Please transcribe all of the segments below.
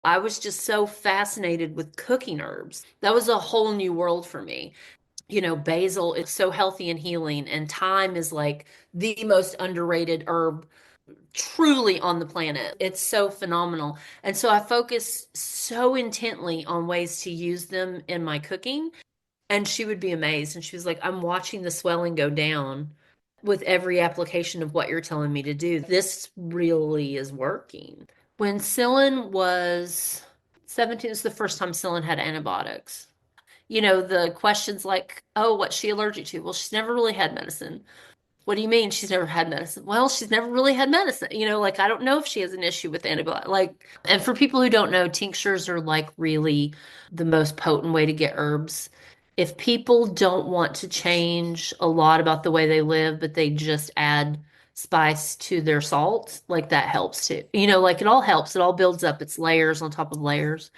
I was just so fascinated with cooking herbs. That was a whole new world for me. Basil is so healthy and healing, and thyme is like the most underrated herb truly on the planet. It's so phenomenal. And so I focused so intently on ways to use them in my cooking. And she would be amazed. And she was like, I'm watching the swelling go down with every application of what you're telling me to do. This really is working. When Cylin was 17, it's the first time Cylin had antibiotics. The questions like, oh, what's she allergic to? Well, she's never really had medicine. What do you mean she's never had medicine? Well, she's never really had medicine. Like I don't know if she has an issue with antibiotics. And for people who don't know, tinctures are like really the most potent way to get herbs. If people don't want to change a lot about the way they live, but they just add spice to their salt, like that helps too. Like it all helps. It all builds up. It's layers on top of layers.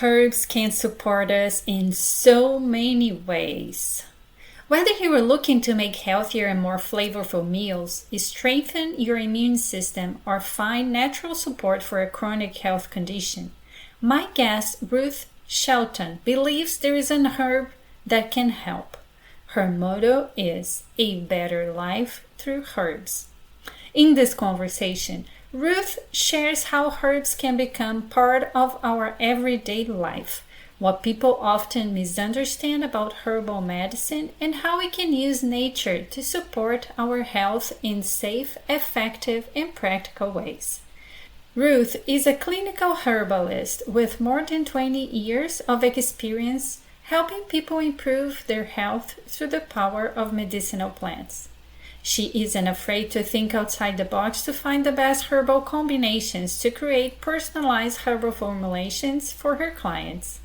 Herbs can support us in so many ways. Whether you are looking to make healthier and more flavorful meals, strengthen your immune system, or find natural support for a chronic health condition, my guest, Ruth Shelton, believes there is an herb that can help. Her motto is a better life through herbs. In this conversation, Ruth shares how herbs can become part of our everyday life, what people often misunderstand about herbal medicine, and how we can use nature to support our health in safe, effective, and practical ways. Ruth is a clinical herbalist with more than 20 years of experience helping people improve their health through the power of medicinal plants. She isn't afraid to think outside the box to find the best herbal combinations to create personalized herbal formulations for her clients.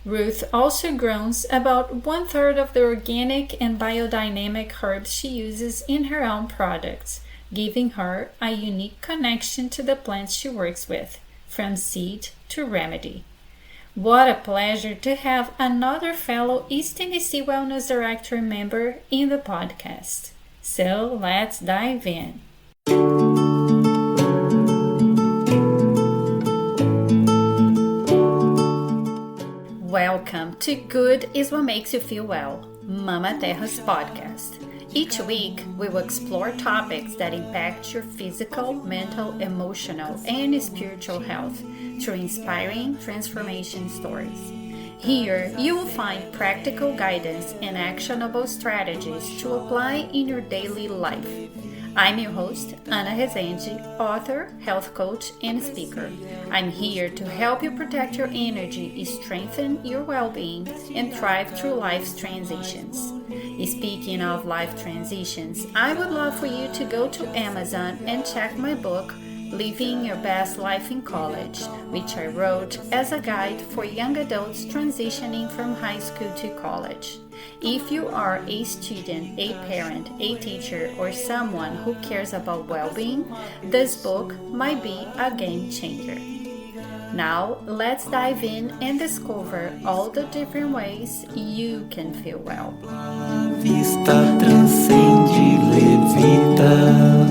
Ruth also grows about 1/3 of the organic and biodynamic herbs she uses in her own products, giving her a unique connection to the plants she works with, from seed to remedy. What a pleasure to have another fellow East Tennessee Wellness Directory member in the podcast. So let's dive in. Welcome to Good is What Makes You Feel Well, Mama Terra's podcast. Each week, we will explore topics that impact your physical, mental, emotional, and spiritual health through inspiring transformation stories. Here, you will find practical guidance and actionable strategies to apply in your daily life. I'm your host, Ana Rezende, author, health coach, and speaker. I'm here to help you protect your energy, strengthen your well-being, and thrive through life's transitions. Speaking of life transitions, I would love for you to go to Amazon and check my book, Living Your Best Life in College, which I wrote as a guide for young adults transitioning from high school to college. If you are a student, a parent, a teacher, or someone who cares about well-being, this book might be a game changer. Now, let's dive in and discover all the different ways you can feel well. Vista transcende, levita.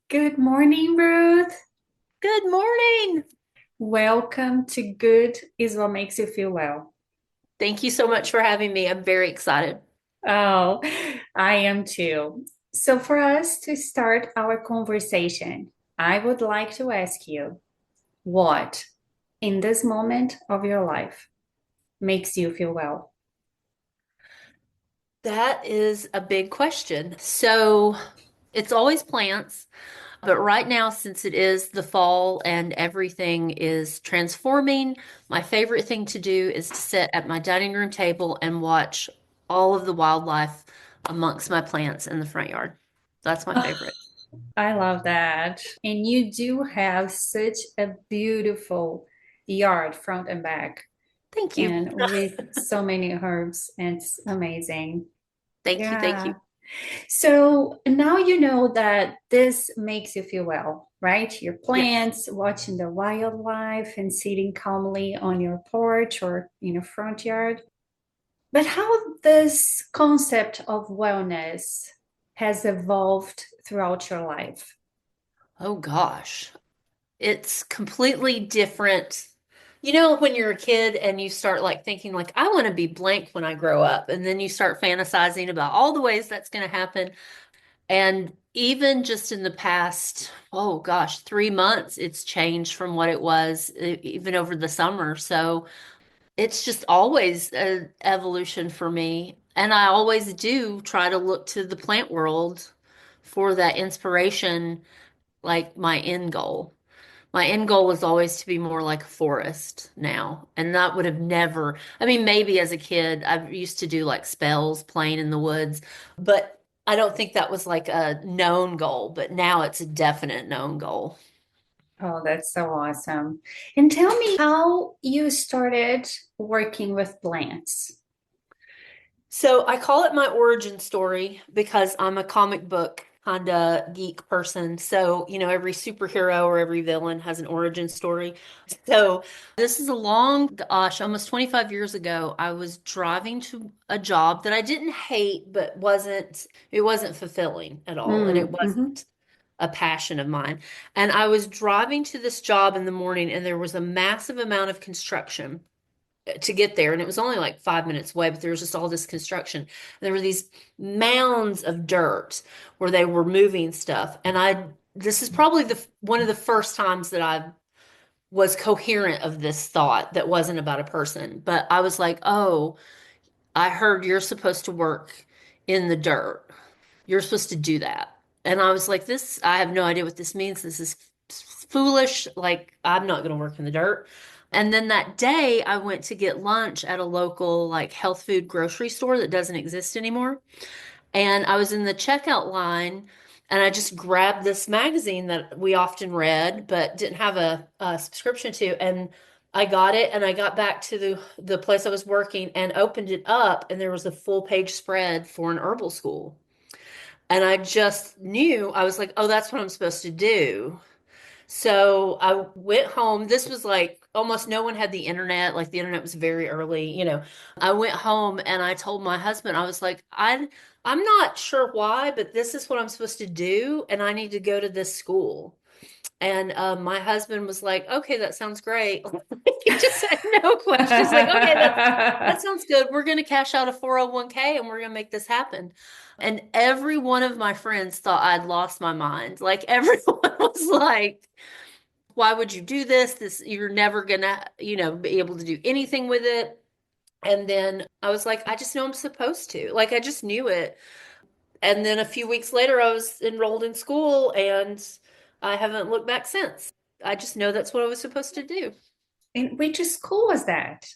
Good morning, Ruth. Good morning. Welcome to Good is What Makes You Feel Well. Thank you so much for having me. I'm very excited. Oh, I am too. So, for us to start our conversation, I would like to ask you what, in this moment of your life, makes you feel well? That is a big question. So it's always plants, but right now, since it is the fall and everything is transforming, my favorite thing to do is to sit at my dining room table and watch all of the wildlife amongst my plants in the front yard. That's my Oh, favorite. I love that. And you do have such a beautiful yard, front and back, Thank you. and with so many herbs. It's amazing. Thank you. Thank Yeah. you. So now you know that this makes you feel well, right? Your Yes. plants, watching the wildlife, and sitting calmly on your porch or in your front yard. But how this concept of wellness has evolved throughout your life? Oh gosh. It's completely different. You know, when you're a kid and you start like thinking like I want to be blank when I grow up, and then you start fantasizing about all the ways that's going to happen. And even just in the past, oh gosh, 3 months, it's changed from what it was even over the summer. So it's just always an evolution for me. And I always do try to look to the plant world for that inspiration, like my end goal. My end goal was always to be more like a forest now. And that would have never, I mean, maybe as a kid, I used to do like spells playing in the woods, but I don't think that was like a known goal. But now it's a definite known goal. Oh, that's so awesome. And tell me how you started working with plants. So I call it my origin story because I'm a comic book kind of geek person. So, you know, every superhero or every villain has an origin story. So this is a long, gosh, almost 25 years ago. I was driving to a job that I didn't hate, but it wasn't fulfilling at all. And it Mhm. wasn't a passion of mine. And I was driving to this job in the morning and there was a massive amount of construction to get there. And it was only like 5 minutes away, but there was just all this construction. And there were these mounds of dirt where they were moving stuff. This is probably one of the first times that I was coherent of this thought that wasn't about a person. But I was like, oh, I heard you're supposed to work in the dirt. You're supposed to do that. And I was like, I have no idea what this means. This is foolish. Like, I'm not going to work in the dirt. And then that day, I went to get lunch at a local, like, health food grocery store that doesn't exist anymore. And I was in the checkout line and I just grabbed this magazine that we often read, but didn't have a subscription to. And I got it and I got back to the place I was working and opened it up, and there was a full page spread for an herbal school. And I just knew, I was like, oh, that's what I'm supposed to do. So I went home. This was like almost no one had the internet. Like the internet was very early, you know. I went home and I told my husband, I was like, I'm not sure why, but this is what I'm supposed to do, and I need to go to this school. And my husband was like, okay, that sounds great. He just had no question. He's like, okay, that sounds good. We're going to cash out a 401(k) and we're going to make this happen. And every one of my friends thought I'd lost my mind. Like everyone was like, why would you do this? You're never gonna, you know, be able to do anything with it. And then I was like, I just know I'm supposed to. Like I just knew it. And then a few weeks later, I was enrolled in school and I haven't looked back since. I just know that's what I was supposed to do. And which school was that?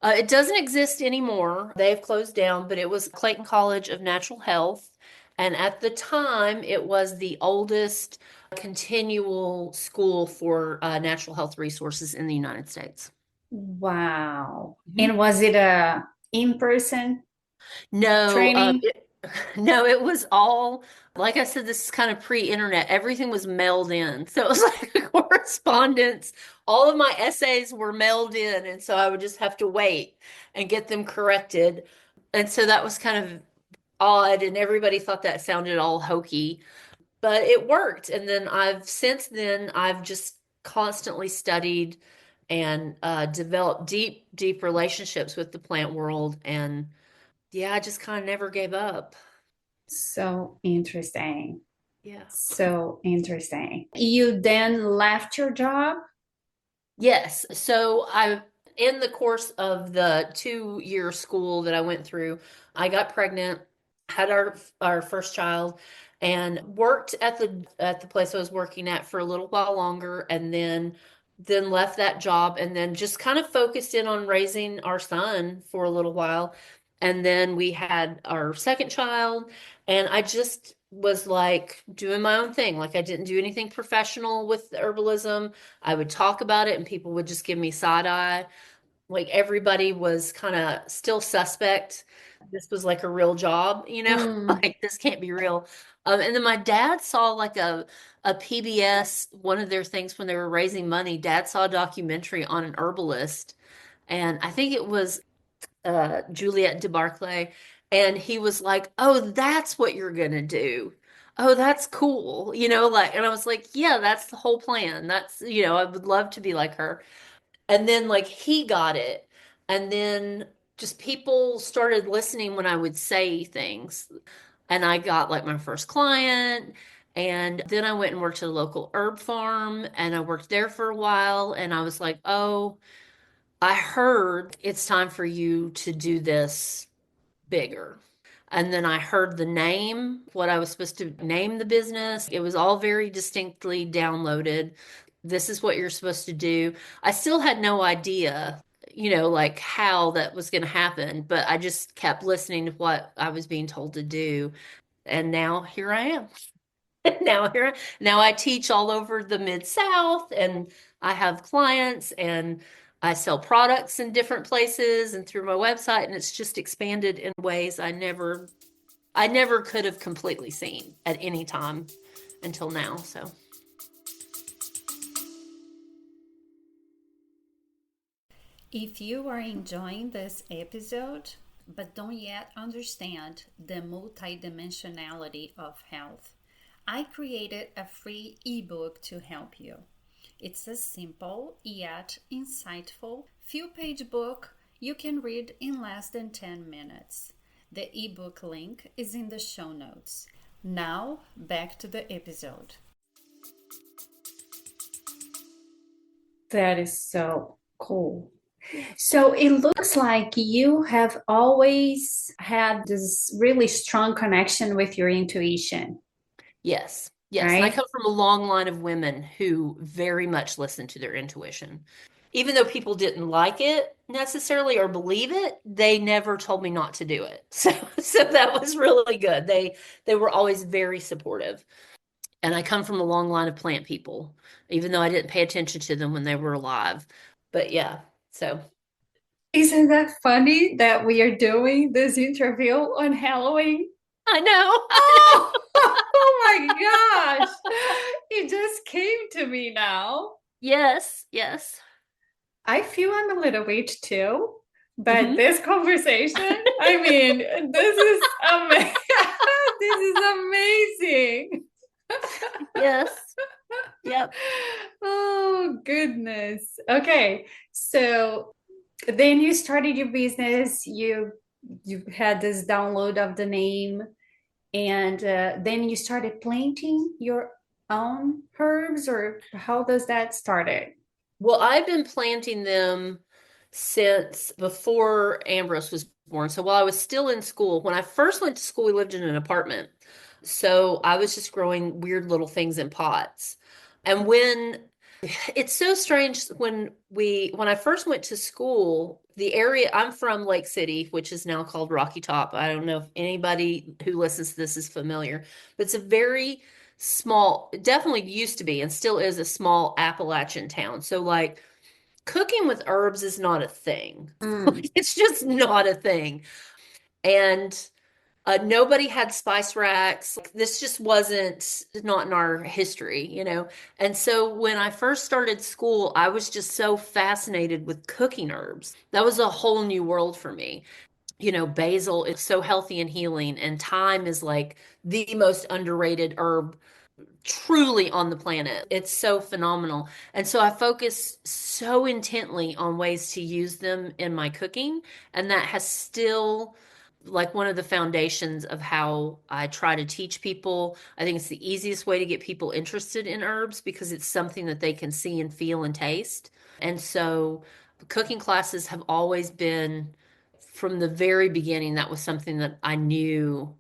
It doesn't exist anymore. They've closed down, but it was Clayton College of Natural Health. And at the time, it was the oldest continual school for natural health resources in the United States. Wow. Mhm. And was it a in-person No, training? no, it was all, like I said, this is kind of pre-internet. Everything was mailed in. So it was like a correspondence. All of my essays were mailed in, and so I would just have to wait and get them corrected. And so that was kind of odd, and everybody thought that sounded all hokey, but it worked. And then since then, I've just constantly studied and developed deep, deep relationships with the plant world. And yeah, I just kind of never gave up. So interesting. Yeah. So interesting. You then left your job? Yes. In the course of the 2 year school that I went through, I got pregnant, had our first child, and worked at the place I was working at for a little while longer, and then left that job, and then just kind of focused in on raising our son for a little while. And then we had our second child, and I just was like doing my own thing. Like I didn't do anything professional with herbalism. I would talk about it and people would just give me side eye. Like everybody was kind of still suspect. This was like a real job, you know, Mm. like this can't be real. And then my dad saw like a PBS, one of their things when they were raising money. Dad saw a documentary on an herbalist, and I think it was Juliet DeBarclay, and he was like, "Oh, that's what you're gonna do." oh, that's cool. Like, and I was like, yeah, that's the whole plan. I would love to be like her. And then like he got it. And then just people started listening when I would say things. And I got like my first client. And then I went and worked at a local herb farm and I worked there for a while. And I was like, oh, I heard it's time for you to do this bigger. And then I heard the name, what I was supposed to name the business. It was all very distinctly downloaded. This is what you're supposed to do. I still had no idea, like how that was going to happen, but I just kept listening to what I was being told to do. And now here I am. Now I teach all over the Mid-South and I have clients and I sell products in different places and through my website and it's just expanded in ways I never could have completely seen at any time until now. So, If you are enjoying this episode but don't yet understand the multidimensionality of health, I created a free ebook to help you. It's a simple yet insightful few page book you can read in less than 10 minutes. The ebook link is in the show notes. Now, back to the episode. That is so cool. So it looks like you have always had this really strong connection with your intuition, yes. Yes. And I right? come from a long line of women who very much listen to their intuition. Even though people didn't like it necessarily or believe it, they never told me not to do it. So that was really good. They were always very supportive. And I come from a long line of plant people, even though I didn't pay attention to them when they were alive. But yeah, so Isn't that funny that we are doing this interview on Halloween? I know. Oh, oh my gosh. It just came to me now. Yes, yes. I feel I'm a little witch too, but Hmm. this conversation, I mean, this is amazing. This is amazing. Yes. Yep. Oh, goodness. Okay. So then you started your business, you had this download of the name, and then you started planting your own herbs, or how does that started? Well, I've been planting them since before Ambrose was born. So while I was still in school, when I first went to school, we lived in an apartment. So I was just growing weird little things in pots. And when it's so strange when I first went to school, the area I'm from, Lake City, which is now called Rocky Top. I don't know if anybody who listens to this is familiar, but it's a very small, definitely used to be and still is a small Appalachian town. So like cooking with herbs is not a thing. Mm. It's just not a thing. And nobody had spice racks. Like, this just wasn't not in our history. And so when I first started school, I was just so fascinated with cooking herbs. That was a whole new world for me. Basil is so healthy and healing, and thyme is like the most underrated herb truly on the planet. It's so phenomenal. And so I focus so intently on ways to use them in my cooking. And that has still like one of the foundations of how I try to teach people. I think it's the easiest way to get people interested in herbs because it's something that they can see and feel and taste. And so cooking classes have always been from the very beginning, that was something that I knew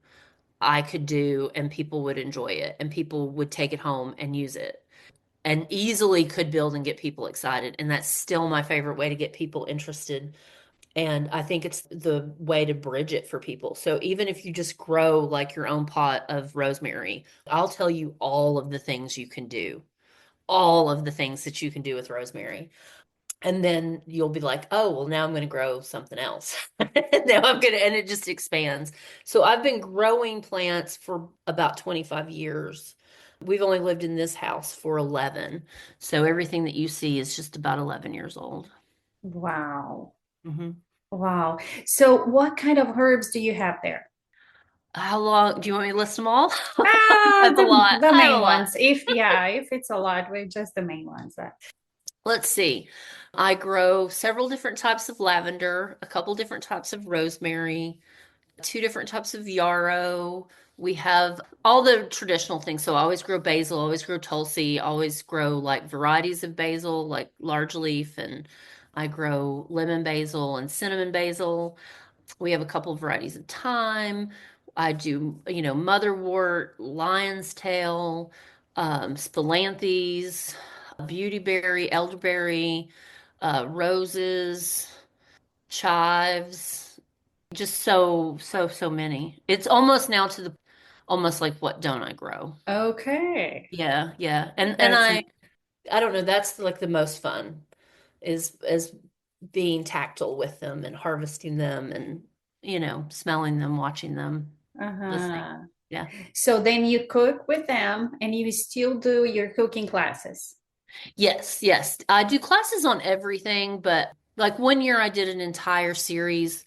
I could do and people would enjoy it and people would take it home and use it and easily could build and get people excited. And that's still my favorite way to get people interested. And I think it's the way to bridge it for people. So even if you just grow like your own pot of rosemary, I'll tell you all of the things you can do, all of the things that you can do with rosemary. And then you'll be like, oh, well, now I'm going to grow something else. And it just expands. So I've been growing plants for about 25 years. We've only lived in this house for 11. So everything that you see is just about 11 years old. Wow. Hmm. Wow. So what kind of herbs do you have there? How long do you want me to list them all? I Ah, have a lot. the I have a main lot. ones. If yeah, if it's a lot, we're just the main ones. Let's see. I grow several different types of lavender, a couple different types of rosemary, two different types of yarrow. We have all the traditional things. So I always grow basil, always grow tulsi, always grow like varieties of basil, like large leaf, and I grow lemon basil and cinnamon basil. We have a couple of varieties of thyme. I do, motherwort, lion's tail, spilanthes, beautyberry, elderberry, roses, chives, just so many. It's almost now to the almost like what don't I grow? Okay. Yeah, yeah. And That's I don't know, that's like the most fun is being tactile with them and harvesting them and smelling them, watching them, listening. uh-huh. Yeah. So then you cook with them and you still do your cooking classes. Yes, yes. I do classes on everything, but like one year I did an entire series.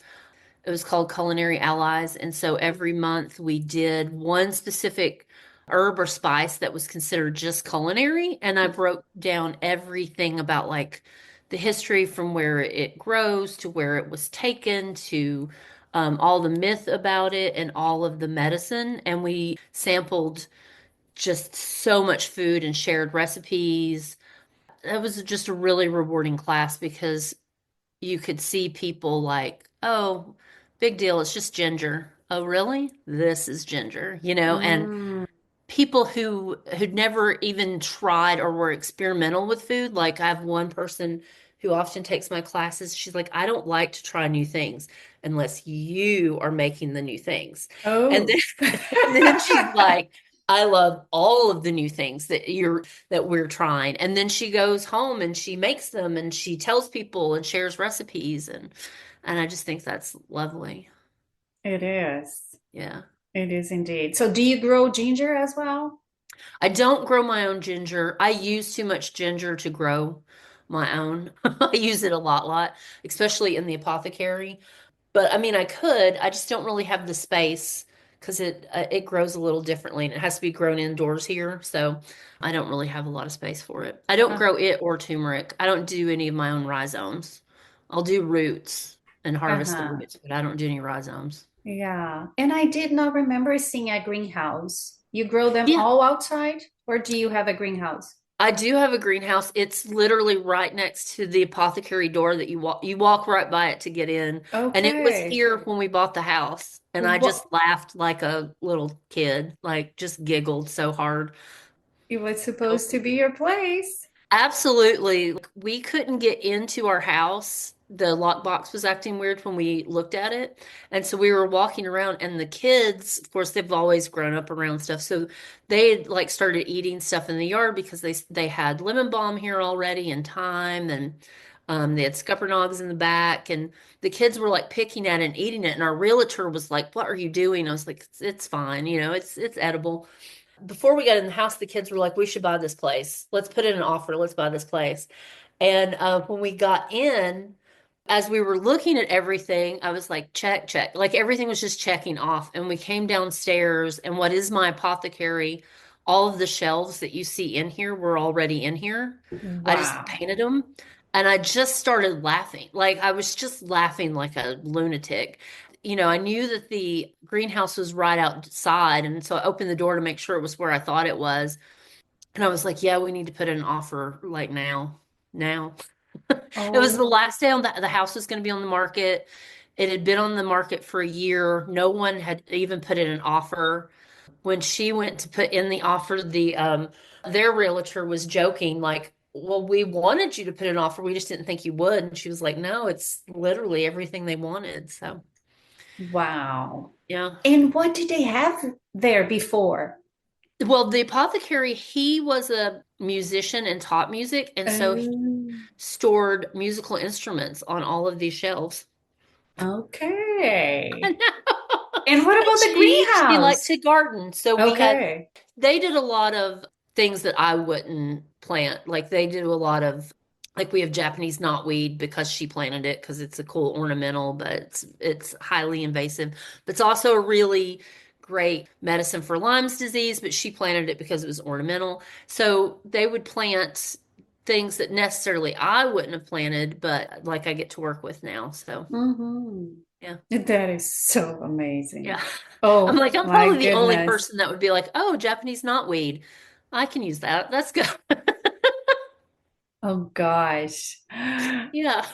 It was called Culinary Allies. And so every month we did one specific herb or spice that was considered just culinary. And I broke down everything about like the history from where it grows to where it was taken to all the myth about it and all of the medicine. And we sampled just so much food and shared recipes. That was just a really rewarding class because you could see people like, oh, big deal, it's just ginger. Oh, really? This is ginger, and Mm. people who'd never even tried or were experimental with food. Like I have one person who often takes my classes. She's like, I don't like to try new things unless you are making the new things. And Oh. then, and then she's like, I love all of the new things that we're trying. And then she goes home and she makes them and she tells people and shares recipes and I just think that's lovely. It is. Yeah. It is indeed. So do you grow ginger as well? I don't grow my own ginger. I use too much ginger to grow my own. I use it a lot, especially in the apothecary. But I mean, I could. I just don't really have the space because it grows a little differently and it has to be grown indoors here. So I don't really have a lot of space for it. I don't Uh, grow it or turmeric. I don't do any of my own rhizomes. I'll do roots and harvest the uh-huh. roots, but I don't do any rhizomes. Yeah. And I did not remember seeing a greenhouse. You grow them Yeah. all outside, or do you have a greenhouse? I do have a greenhouse. It's literally right next to the apothecary door that you walk right by it to get in. And it was Okay. here when we bought the house. And I What just laughed like a little kid, like just giggled so hard. it was supposed to be your place. Absolutely. We couldn't get into our house. The lockbox was acting weird when we looked at it. And so we were walking around and the kids, of course, they've always grown up around stuff. So they had like started eating stuff in the yard because they had lemon balm here already and thyme and they had scuppernongs in the back and the kids were like picking at it and eating it. And our realtor was like, "What are you doing?" I was like, "It's fine, it's edible." Before we got in the house, the kids were like, we should buy this place. Let's put in an offer. Let's buy this place. And when we got in, as we were looking at everything, I was like, check, check. Like everything was just checking off. And we came downstairs, and what is my apothecary? All of the shelves that you see in here were already in here. I just Wow. painted them. And I just started laughing. Like I was just laughing like a lunatic. I knew that the greenhouse was right outside. And so I opened the door to make sure it was where I thought it was. And I was like, yeah, we need to put in an offer like now. Now. It was the Oh, last day on the house was going to be on the market. It had been on the market for a year. No one had even put in an offer. When she went to put in the offer, their realtor was joking, like, well, we wanted you to put an offer. We just didn't think you would. And she was like, no, it's literally everything they wanted. So, wow. yeah. And what did they have there before? Well, the apothecary, he was a musician and taught music, and so he Oh, stored musical instruments on all of these shelves. I okay. know. And what And about the she liked greenhouse? to garden. So Okay. they did a lot of things that I wouldn't plant. Like they do a lot of, like we have Japanese knotweed because she planted it because it's a cool ornamental, but it's highly invasive. But it's also a really great medicine for Lyme's disease, but she planted it because it was ornamental. So they would plant things that necessarily I wouldn't have planted, but like I get to work with now. So Mm-hmm. yeah. That is so amazing. Yeah. I'm Oh like, I'm my probably the only goodness. person that would be like, oh, Japanese knotweed. I can use that. That's good. Oh gosh. Yeah.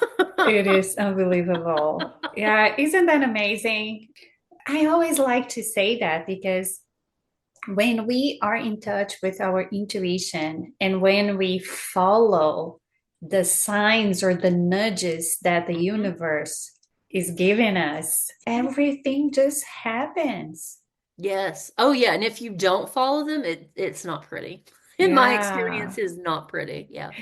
It is unbelievable. Yeah, isn't that amazing? I always like to say that because when we are in touch with our intuition and when we follow the signs or the nudges that the Mhm. universe is giving us, everything just happens. Yes. Oh, yeah. And if you don't follow them, it's not pretty. In my Yeah. experience, is not pretty. Yeah.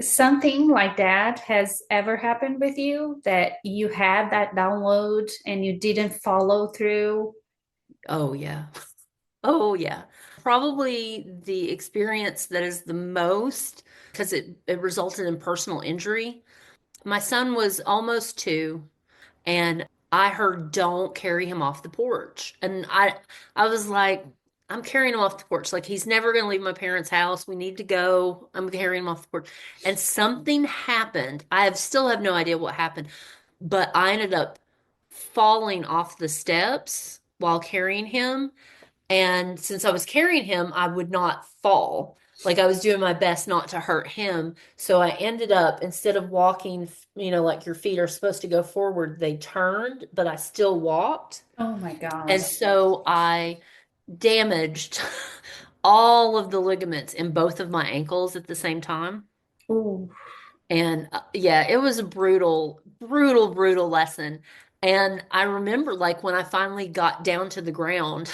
Something like that has ever happened with you that you had that download and you didn't follow through? Oh, yeah. Oh, yeah. Probably the experience that is the most because it resulted in personal injury. My son was almost 2, and I heard, "Don't carry him off the porch." And I was like, I'm carrying him off the porch. Like he's never going to leave my parents' house. We need to go. I'm carrying him off the porch. And something happened. Still have no idea what happened, but I ended up falling off the steps while carrying him. And since I was carrying him, I would not fall. Like I was doing my best not to hurt him. So I ended up, instead of walking, like your feet are supposed to go forward, they turned, but I still walked. Oh my And gosh. so I damaged all of the ligaments in both of my ankles at the same time. Ooh. And yeah, it was a brutal, brutal, brutal lesson. And I remember like when I finally got down to the ground,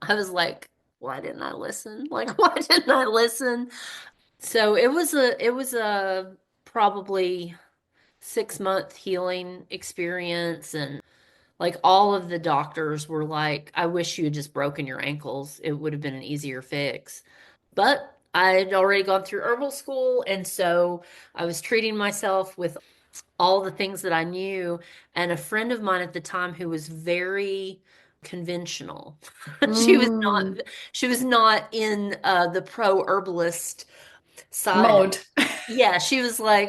I was like, why didn't I listen? Like, why didn't I listen? So it was a probably 6-month healing experience. And like all of the doctors were like, I wish you had just broken your ankles. It would have been an easier fix. But I'd already gone through herbal school. And so I was treating myself with all the things that I knew. And a friend of mine at the time who was very conventional. She was Mm. not she was not in the pro herbalist side of it. Mode. Yeah, she was like,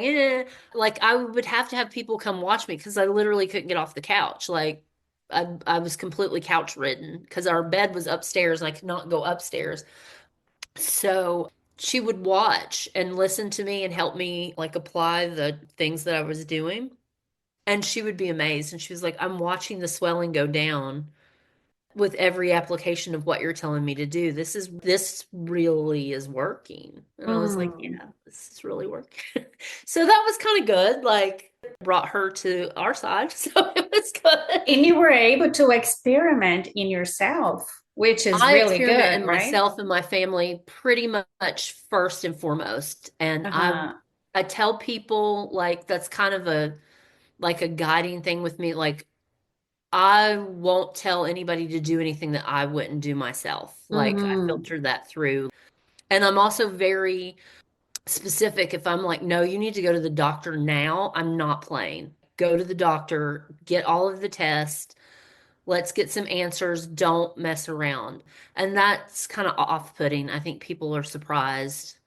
like I would have to have people come watch me because I literally couldn't get off the couch. Like I was completely couch ridden because our bed was upstairs and I could not go upstairs. So she would watch and listen to me and help me like apply the things that I was doing. And she would be amazed. And she was like, I'm watching the swelling go down with every application of what you're telling me to do. This really is working. And I was like, Mm. yeah, this is really working. So that was kind of good. Like brought her to our side. So it was good. And you were able to experiment in yourself, which is I really experiment good, in right? myself and my family pretty much first and foremost. And I Uh-huh. I tell people like that's kind of a guiding thing with me. Like I won't tell anybody to do anything that I wouldn't do myself. Like I Mm-hmm. filter that through. And I'm also very specific. If I'm like, no, you need to go to the doctor now, I'm not playing. Go to the doctor, get all of the tests. Let's get some answers. Don't mess around. And that's kind of off-putting. I think people are surprised.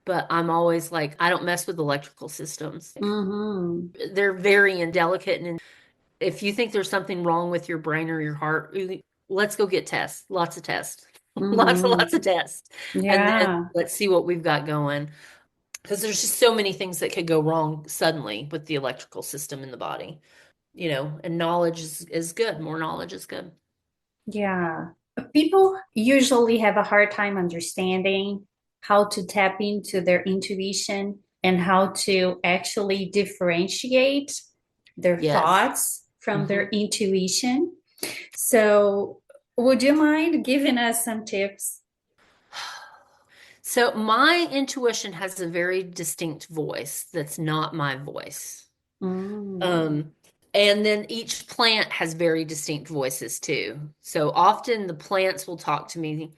But I'm always like, I don't mess with electrical systems. Mm-hmm. They're very indelicate. And if you think there's something wrong with your brain or your heart, let's go get tests. Lots of tests. Lots Mm-hmm. of tests. And then Yeah. let's see what we've got going. Because there's just so many things that could go wrong suddenly with the electrical system in the body, and knowledge is good. More knowledge is good. Yeah. People usually have a hard time understanding how to tap into their intuition and how to actually differentiate their Yes. thoughts from hmm their intuition. So, would you mind giving us some tips? So my intuition has a very distinct voice that's not my voice. Mm. Um, and then each plant has very distinct voices too. So often the plants will talk to me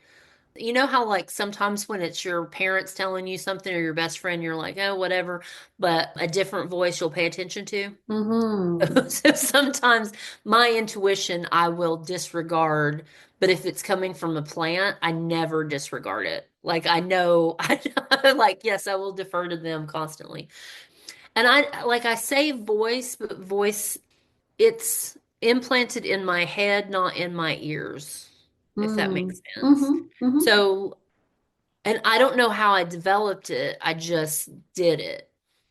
You know how like sometimes when it's your parents telling you something or your best friend, you're like, oh, whatever, but a different voice you'll pay attention to? Mm-hmm. So sometimes my intuition I will disregard, but if it's coming from a plant, I never disregard it. Like I know, I like, yes, I will defer to them constantly. And like I say voice, but voice, it's implanted in my head, not in my ears, if that makes sense. Mm-hmm. Mm-hmm. So, and I don't know how I developed it. I just did it.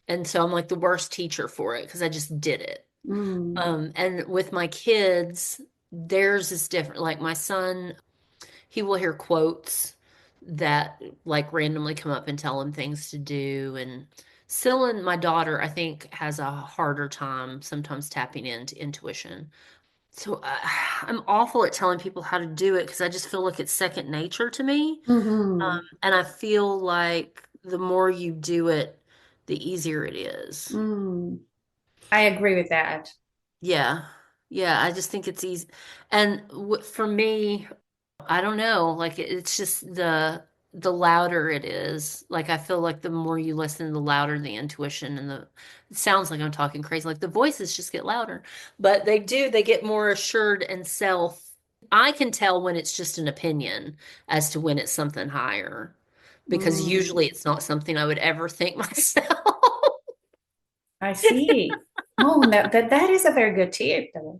And so I'm like the worst teacher for it because I just did it. Mm. And with my kids, theirs is different. Like my son, he will hear quotes that like randomly come up and tell him things to do. And Cyllin, my daughter, I think has a harder time sometimes tapping into intuition. So I'm awful at telling people how to do it because I just feel like it's second nature to me. Mm-hmm. And I feel like the more you do it, the easier it is. Mm. I agree with that. Yeah. Yeah, I just think it's easy. And for me, I don't know, like it's just the louder it is. Like I feel like the more you listen, the louder the intuition and the it sounds like I'm talking crazy. Like the voices just get louder, but they get more assured and self. I can tell when it's just an opinion as to when it's something higher because Mm. usually it's not something I would ever think myself. I see. Oh, that is a very good tip, though.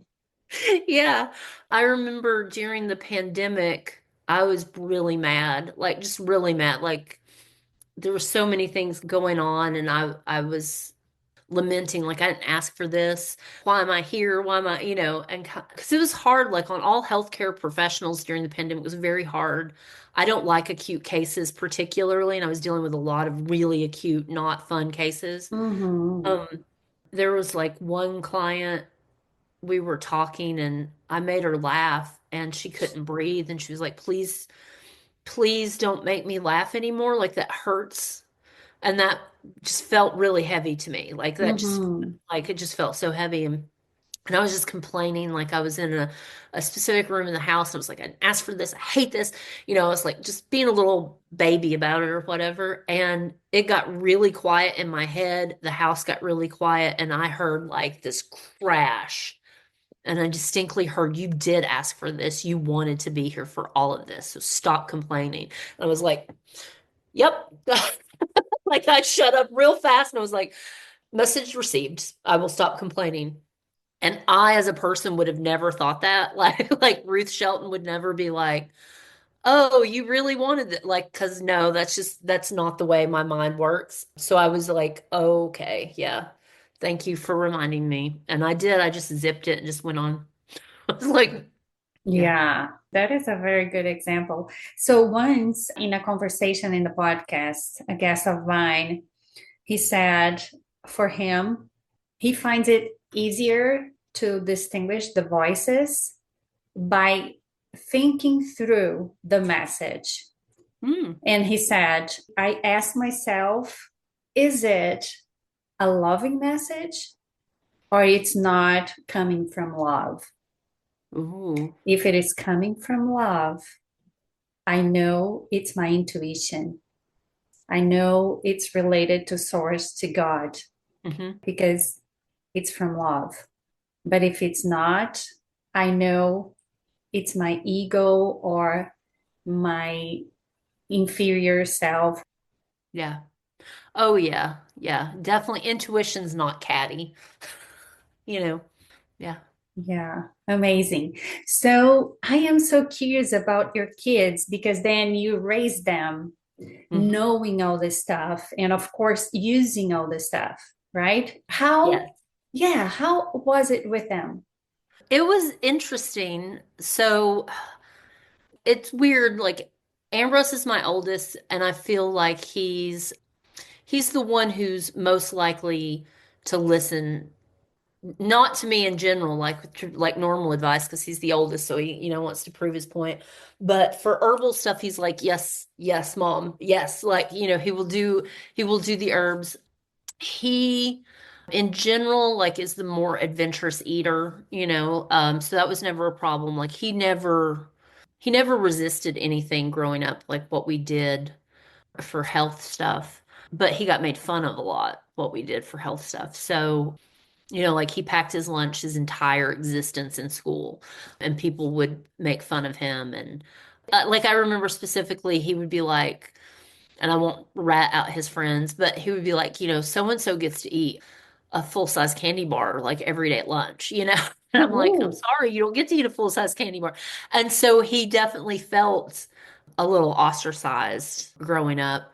Yeah. I remember during the pandemic, I was really mad, like just really mad. Like there were so many things going on and I was lamenting like I didn't ask for this. Why am I here? Why am I, and because it was hard like on all healthcare professionals during the pandemic, it was very hard. I don't like acute cases particularly, and I was dealing with a lot of really acute, not fun cases. Mm-hmm. Um, there was like one client we were talking and I made her laugh and she couldn't breathe and she was like, please, please don't make me laugh anymore. Like that hurts. And that just felt really heavy to me. Like that just Mm-hmm. like it just felt so heavy. And I was just complaining like I was in a specific room in the house. I was like, I asked for this, I hate this. I was like just being a little baby about it or whatever. And it got really quiet in my head. The house got really quiet and I heard like this crash. And I distinctly heard you did ask for this. You wanted to be here for all of this. So stop complaining. And I was like, yep. Like I shut up real fast and I was like, message received. I will stop complaining. And I, as a person, would have never thought that. Like Ruth Shelton would never be like, oh, you really wanted it. Like, because no, that's not the way my mind works. So I was like, okay, yeah. Thank you for reminding me. And I did. I just zipped it and just went on. I was like, yeah. Yeah, that is a very good example. So once in a conversation in the podcast, a guest of mine, he said for him, he finds it easier to distinguish the voices by thinking through the message. Mm. And he said, I ask myself, is it a loving message or it's not coming from love? Ooh. If it is coming from love, I know it's my intuition. I know it's related to source, to God, Hmm. because it's from love. But if it's not, I know it's my ego or my inferior self. Yeah. Oh, yeah. Yeah. Definitely. Intuition's not catty, you know. Yeah. Yeah, amazing. So I am so curious about your kids because then you raise them Hmm. knowing all this stuff and of course using all this stuff, right? How, Yes. yeah, how was it with them? It was interesting. So it's weird. Like Ambrose is my oldest, and I feel like he's the one who's most likely to listen, not to me in general, like normal advice, because he's the oldest, so he wants to prove his point. But for herbal stuff, he's like, yes, yes, mom, yes. Like he will do the herbs. He, in general, like is the more adventurous eater. So that was never a problem. Like he never resisted anything growing up like what we did for health stuff, but he got made fun of a lot what we did for health stuff. So, like he packed his lunch his entire existence in school, and people would make fun of him. And like I remember specifically, he would be like, and I won't rat out his friends, but he would be like, so and so gets to eat a full size candy bar like every day at lunch. And I'm like, I'm Ooh. sorry, you don't get to eat a full size candy bar. And so he definitely felt a little ostracized growing up.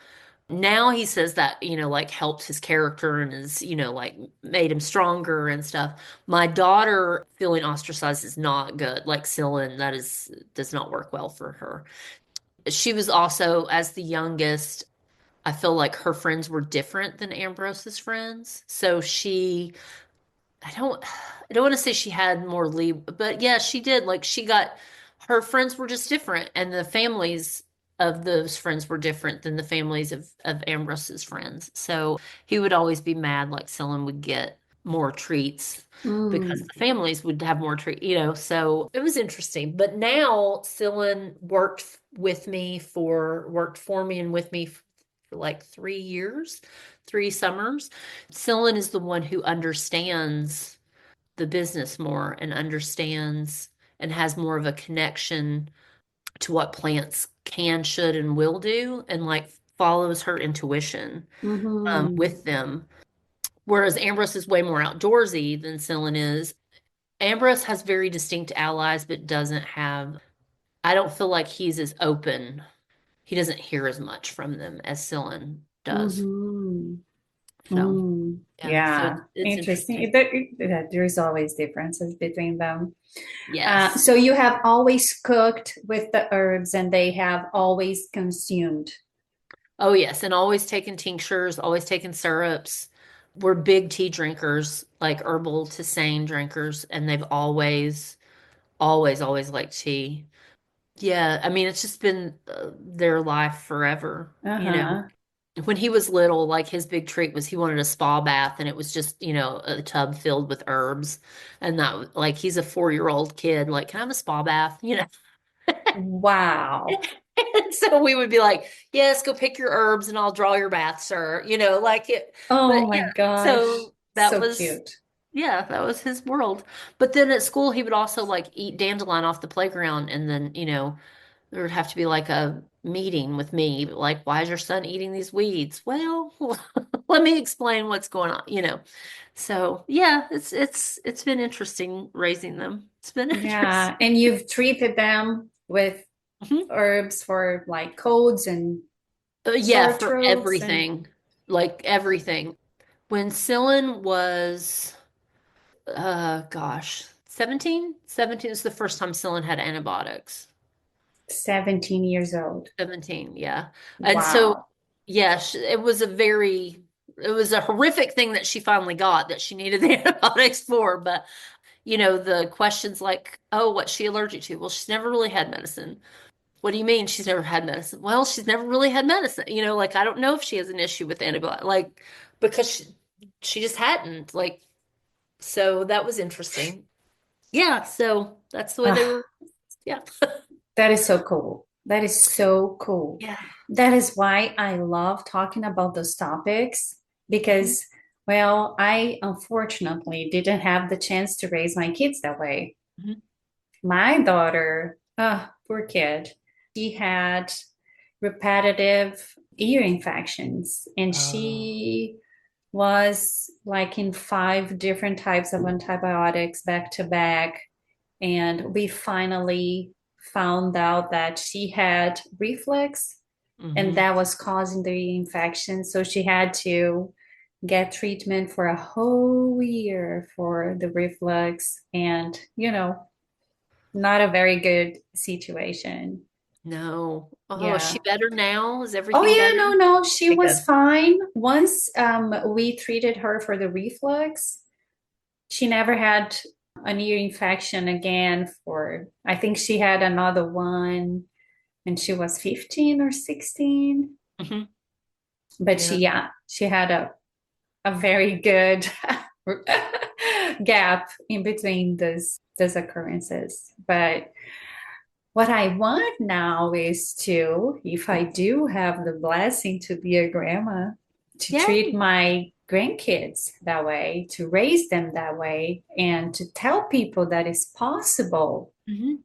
Now he says that, like helped his character and is, like made him stronger and stuff. My daughter feeling ostracized is not good. Like Cylin, does not work well for her. She was also, as the youngest, I feel like her friends were different than Ambrose's friends. So I don't, I don't want to say she had more lead, but yeah, she did. Like her friends were just different, and the families of those friends were different than the families of Ambrose's friends. So he would always be mad, like Cylin would get more treats because Mm. the families would have more treats. So it was interesting. But now Cylin worked for me and with me for like 3 years, 3 summers. Cylin is the one who understands the business more and understands and has more of a connection to what plants can, should, and will do, and like follows her intuition Mm-hmm. with them. Whereas Ambrose is way more outdoorsy than Cylin is. Ambrose has very distinct allies, but doesn't have, I don't feel like he's as open. He doesn't hear as much from them as Cylin does. Mm-hmm. So, Mm. yeah, so Yeah, it's interesting. interesting. There's always differences between them. Yes. So you have always cooked with the herbs and they have always consumed. Oh, yes. And always taking tinctures, always taking syrups. We're big tea drinkers, like herbal tisane drinkers, and they've always liked tea. Yeah. I mean, it's just been their life forever. Uh-huh. When he was little, like his big treat was he wanted a spa bath, and it was just, a tub filled with herbs. And like, he's a 4-year-old kid. Like, can I have a spa bath? Wow. And so we would be like, yes, go pick your herbs and I'll draw your bath, sir. Like it, Oh but yeah, my gosh. so So cute. that was his world. But then at school, he would also like eat dandelion off the playground. And then, there would have to be like a meeting with me, like, why is your son eating these weeds? Well, let me explain what's going on. So yeah, it's been interesting raising them. It's been interesting. Yeah. And you've treated them with Mhm. herbs for like colds and Yeah, sore for throats and everything, like everything. When Cylin was, gosh, 17? 17 is the first time Cylin had antibiotics. 17 years old. 17, yeah. And so, Wow. yeah, it was a horrific thing that she finally got that she needed the antibiotics for. But, the questions like, oh, what's she allergic to? Well, she's never really had medicine. What do you mean she's never had medicine? Well, she's never really had medicine. Like I don't know if she has an issue with antibiotics, like because she just hadn't. Like, so that was interesting. Yeah, so that's the way they Ah, were. Yeah. that is so cool. That is so cool. Yeah. That is why I love talking about those topics Mhm. because, well, I unfortunately didn't have the chance to raise my kids that way. Mhm. My daughter, poor kid, she had repetitive ear infections and Oh. she was like in 5 different types of antibiotics back to back. And we finally found out that she had reflux and Hmm. that was causing the infection. So she had to get treatment for a whole year for the reflux and, not a very good situation. No. Oh, is she Yeah. better now? Is Oh everything better? yeah, no, no, she Okay, was good. fine. Once we treated her for the reflux, she never had an ear infection again for I think she had another one and she was 15 or 16. Hmm. But Yeah. she had a very good gap in between those occurrences. But What I want now is to, if I do have the blessing to be a grandma, to treat Yay. my grandkids that way, to raise them that way, and to tell people that it's possible Hmm.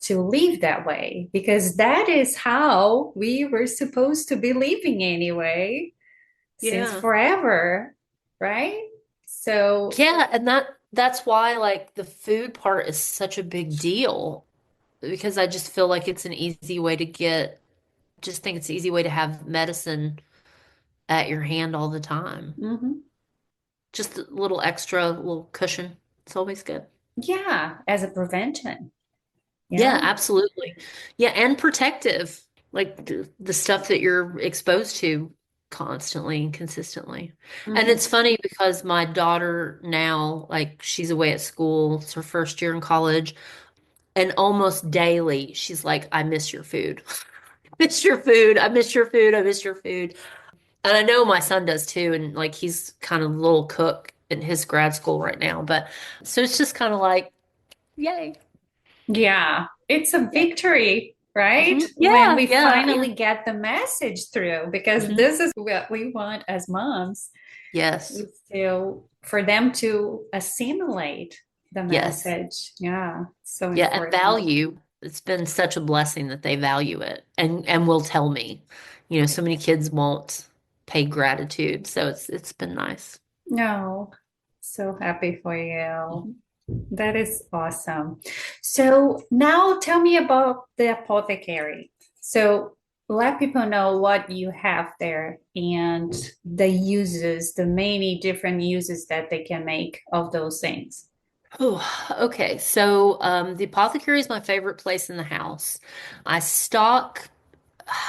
to live that way, because that is how we were supposed to be living anyway, since Yeah. forever, right? So, Yeah, and that's why like the food part is such a big deal because I just feel like it's an easy way to get just think it's an easy way to have medicine at your hand all the time. mhm. Just a little extra, little cushion. It's always good. Yeah, as a prevention, Yeah, yeah. absolutely. Yeah, and protective, like the stuff that you're exposed to constantly and consistently. And Mhm. it's funny because my daughter now, like she's away at school, it's her first year in college, and almost daily she's like, I miss your food. Miss your food. I miss your food. I miss your food. And I know my son does too, and like he's kind of a little cook in his grad school right now. But so it's just kind of like, yay. Yeah, it's a Yay. victory, right? Hmm. When Yeah, we yeah, yeah. finally get the message through, because Hmm. this is what we want as moms, Yes. is to for them to assimilate the Yes. message. Yeah, so Yeah, and important. value. It's been such a blessing that they value it and will tell me. You know, so many kids won't pay gratitude. So it's been nice. No, so happy for you. Mhm. That is awesome. So now tell me about the apothecary. So let people know what you have there and the uses, the many different uses that they can make of those things. Oh, okay. So the apothecary is my favorite place in the house. I stock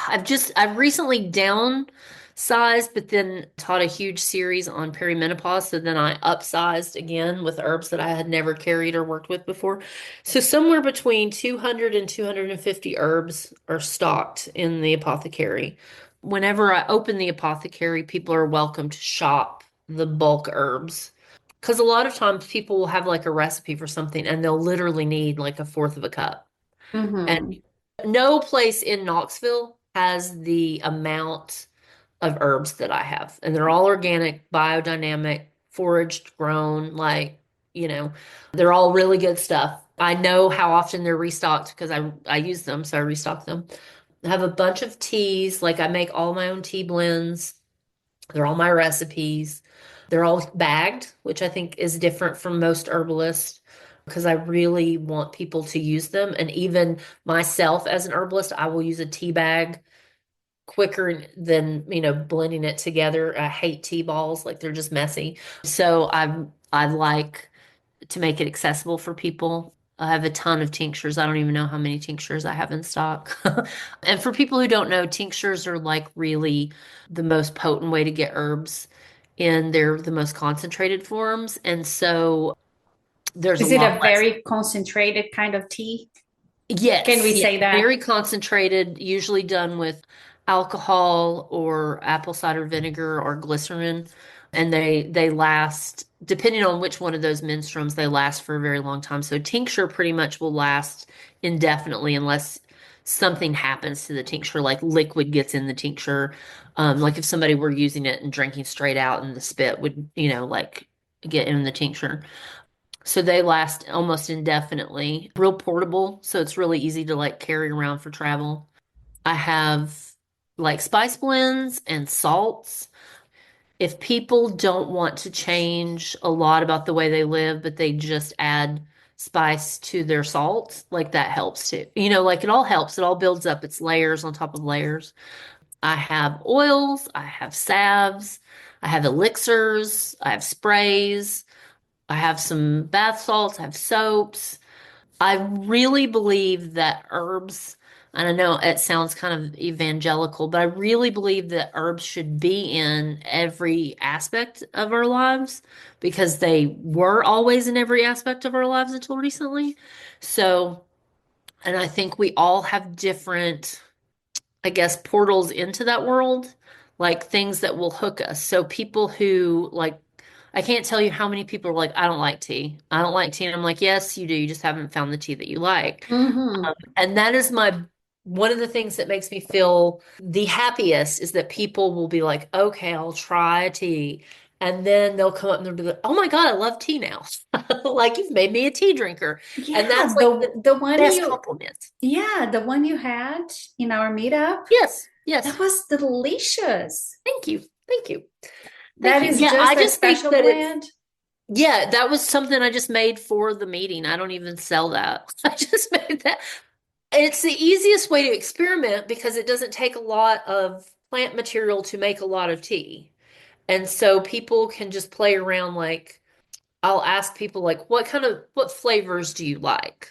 I've recently downsized, but then taught a huge series on perimenopause. So then I upsized again with herbs that I had never carried or worked with before. So somewhere between 200 and 250 herbs are stocked in the apothecary. Whenever I open the apothecary, people are welcome to shop the bulk herbs. Because a lot of times people will have like a recipe for something and they'll literally need like a fourth of a cup. And Mm-hmm. no place in Knoxville has the amount of herbs that I have. And they're all organic, biodynamic, foraged, grown, like, you know, they're all really good stuff. I know how often they're restocked because I use them, so I restock them. I have a bunch of teas, like I make all my own tea blends. They're all my recipes. They're all bagged, which I think is different from most herbalists because I really want people to use them. And even myself as an herbalist, I will use a tea bag quicker than, blending it together. I hate tea balls, like they're just messy. So I like to make it accessible for people. I have a ton of tinctures. I don't even know how many tinctures I have in stock. And for people who don't know, tinctures are like really the most potent way to get herbs in their the most concentrated forms. And so there's a Is it lot a less. very concentrated kind of tea? Can Yes, we yes, say that? very concentrated, usually done with alcohol or apple cider vinegar or glycerin, and they last, depending on which one of those menstruums, they last for a very long time. So tincture pretty much will last indefinitely unless something happens to the tincture, like liquid gets in the tincture. Like if somebody were using it and drinking straight out and the spit would, like get in the tincture. So they last almost indefinitely. Real portable, so it's really easy to like carry around for travel. I have like spice blends and salts. If people don't want to change a lot about the way they live, but they just add spice to their salt, like that helps too. Like it all helps. It all builds up. It's layers on top of layers. I have oils, I have salves, I have elixirs, I have sprays. I have some bath salts, I have soaps. I really believe that herbs, and I know it sounds kind of evangelical, but I really believe that herbs should be in every aspect of our lives because they were always in every aspect of our lives until recently. So, and I think we all have different, I guess, portals into that world, like things that will hook us. So people who like I can't tell you how many people are like, I don't like tea. I don't like tea. And I'm like, yes, you do. You just haven't found the tea that you like. Mm-hmm. And that is one of the things that makes me feel the happiest is that people will be like, okay, I'll try a tea. And then they'll come up and they'll be like, oh my God, I love tea now. Like you've made me a tea drinker. And that's Yeah, like the the one best you compliment. yeah, the one you had in our meetup, Yes, that yes. was delicious. Thank you. Thank you. Thank That you. is Yeah, I just a just think special that it's, blend. yeah, that was something I just made for the meeting. I don't even sell that. I just made that. It's the easiest way to experiment because it doesn't take a lot of plant material to make a lot of tea. And so people can just play around like I'll ask people like what flavors do you like?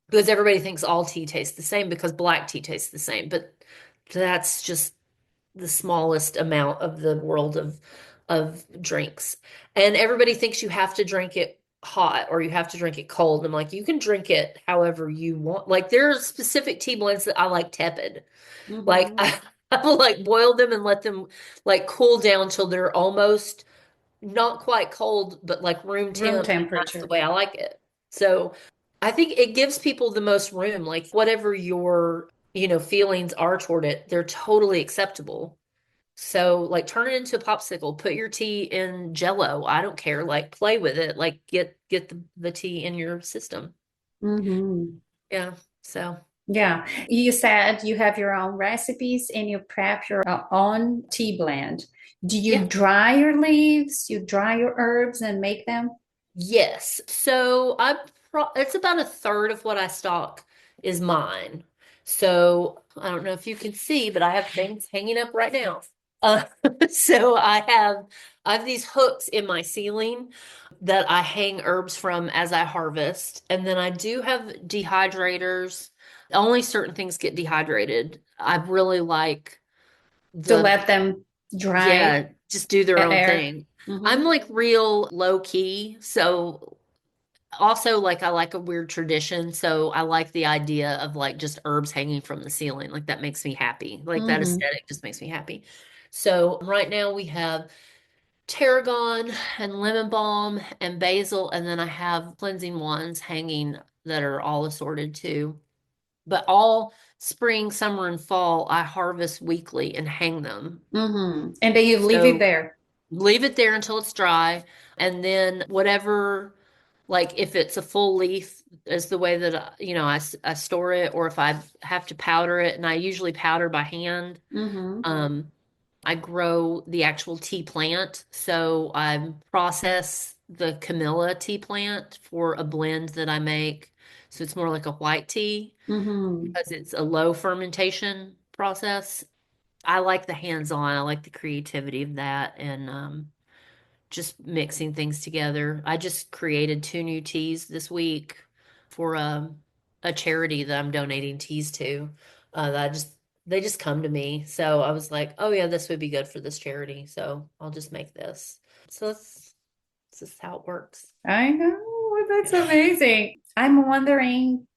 Because everybody thinks all tea tastes the same because black tea tastes the same, but that's just the smallest amount of the world of drinks. And everybody thinks you have to drink it hot or you have to drink it cold. I'm like, you can drink it however you want. Like there are specific tea blends that I like tepid. Like Mm-hmm. I will like boil them and let them like cool down till they're almost not quite cold, but like room Room temp, and that's the temperature. way I like it. So I think it gives people the most room, like whatever your, feelings are toward it, they're totally acceptable. So like turn it into a popsicle, put your tea in Jello. I don't care. Like play with it. Like get the tea in your system. Mm-hmm. Yeah. So Yeah. You said you have your own recipes and you prep your own tea blend. Do you yeah. dry your leaves? You dry your herbs and make them? Yes. So it's about a third of what I stock is mine. So I don't know if you can see, but I have things hanging up right now. Uh, so I have these hooks in my ceiling that I hang herbs from as I harvest. And then I do have dehydrators. Only certain things get dehydrated. I really like To the let them dry yeah, just do their own air. thing. Mm-hmm. I'm like real low key, so also like I like a weird tradition, so I like the idea of like just herbs hanging from the ceiling. Like that makes me happy. Like that Mm-hmm. aesthetic just makes me happy. So right now we have tarragon and lemon balm and basil, and then I have cleansing ones hanging that are all assorted too. But all spring, summer, and fall, I harvest weekly and hang them. Mm-hmm. And then you leave it So there. leave it there until it's dry, and then whatever, like if it's a full leaf, is the way that I store it, or if I have to powder it, and I usually powder by hand. Mm-hmm. Um, I grow the actual tea plant, so I process the Camilla tea plant for a blend that I make. So it's more like a white tea Mm-hmm. because it's a low fermentation process. I like the hands-on. I like the creativity of that, and just mixing things together. I just created two new teas this week for a charity that I'm donating teas to. That I just they just come to me. So I was like, oh yeah, this would be good for this charity. So I'll just make this. So this is how it works. I know. That's amazing. I'm wondering,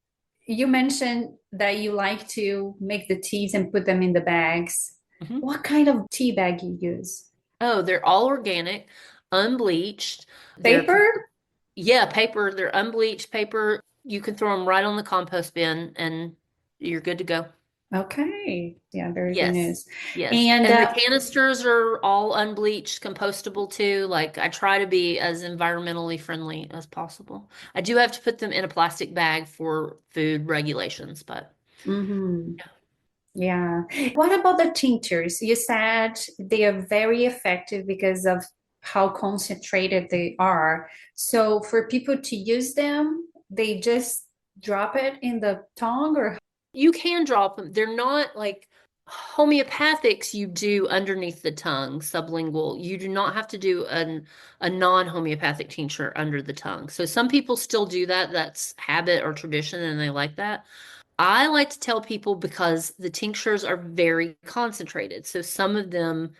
you mentioned that you like to make the teas and put them in the bags. Mhm. What kind of tea bag you use? Oh, they're all organic, unbleached. They're Paper? yeah, paper. They're unbleached paper. You can throw them right on the compost bin, and you're good to go. Okay. Yeah, very good Yes. news. Yes. And And the canisters are all unbleached, compostable too. Like I try to be as environmentally friendly as possible. I do have to put them in a plastic bag for food regulations, but mhm. Yeah. What about the tinctures? You said they are very effective because of how concentrated they are. So for people to use them, they just drop it in the tongue or you can drop them. They're not like homeopathics you do underneath the tongue, sublingual. You do not have to do a non-homeopathic tincture under the tongue. So some people still do that. That's habit or tradition and they like that. I like to tell people because the tinctures are very concentrated. So some of them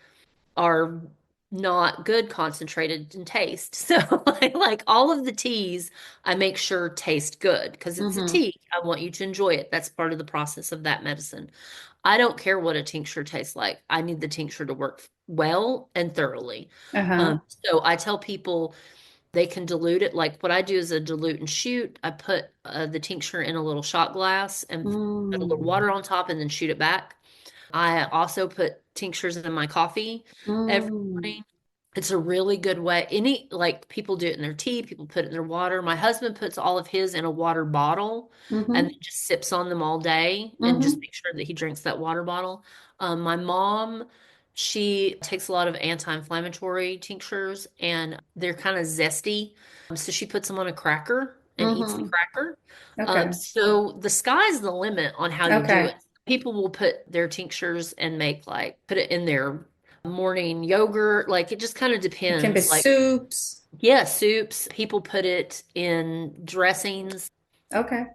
are not good concentrated in taste. So like all of the teas I make sure taste good because it's a Mhm. tea. I want you to enjoy it. That's part of the process of that medicine. I don't care what a tincture tastes like. I need the tincture to work well and thoroughly. Uh-huh. So I tell people they can dilute it. Like what I do is a dilute and shoot. I put the tincture in a little shot glass and put a little Mm. water on top and then shoot it back. I also put tinctures in my coffee every Mm. morning. It's a really good way. Any, like people do it in their tea, people put it in their water. My husband puts all of his in a water bottle and Mm-hmm. then just sips on them all day and just Mm-hmm. make sure that he drinks that water bottle. My mom, she takes a lot of anti-inflammatory tinctures and they're kind of zesty. So she puts them on a cracker and eats the Mm-hmm. cracker. Okay. So the sky's the limit on how you do Okay. it. People will put their tinctures and make like put it in their morning yogurt. Like it just kind of It can be depends. Like, soups. yeah, soups. People put it in dressings. Okay.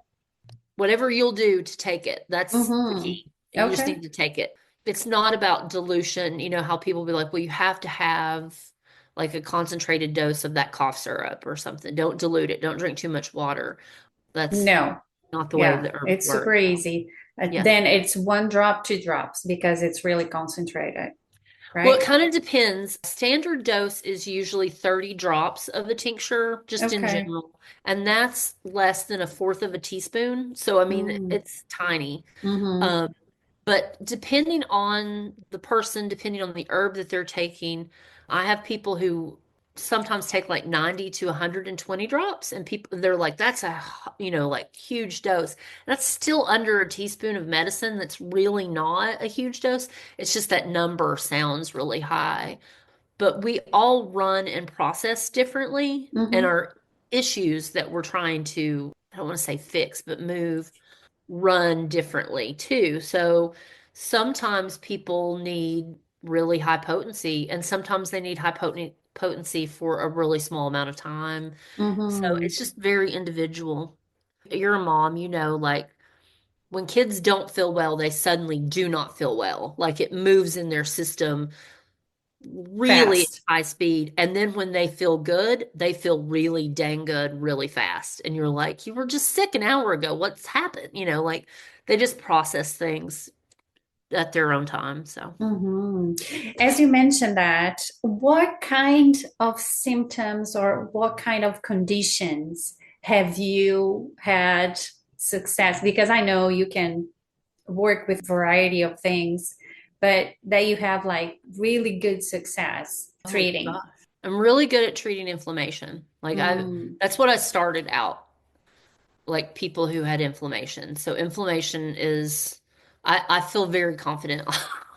Whatever you'll do to take it. That's the Mm-hmm. key. You just Okay. need to take it. It's not about dilution. You know how people be like, well, you have to have like a concentrated dose of that cough syrup or something. Don't dilute it. Don't drink too much water. That's No. not the way Yeah. the herbs It's super work. easy. Yeah. Then it's one drop, two drops because it's really concentrated, Well, it right? kind of depends. Standard dose is usually 30 drops of a tincture, just in Okay. general. And that's less than a fourth of a teaspoon. So, I mean, Mm. it's tiny. Mm-hmm. Um, but depending on the person, depending on the herb that they're taking, I have people who sometimes take like 90 to 120 drops, and people they're like, that's a, like huge dose. That's still under a teaspoon of medicine. That's really not a huge dose. It's just that number sounds really high. But we all run and process differently, and Mm-hmm. our issues that we're trying to, I don't want to say fix, but move run differently too. So sometimes people need really high potency, and sometimes they need high potency for a really small amount of time. So Mm-hmm. it's just very individual. You're a mom, like when kids don't feel well, they suddenly do not feel well. Like it moves in their system really at Fast. high speed. And then when they feel good, they feel really dang good really fast. And you're like, you were just sick an hour ago. What's happened? Like they just process things at their own time. So, Hmm. As you mentioned that, what kind of symptoms or what kind of conditions have you had success? Because I know you can work with variety of things, but that you have like really good success oh treating. gosh, I'm really good at treating inflammation. Mm. That's what I started out, like people who had inflammation. So inflammation is, I feel very confident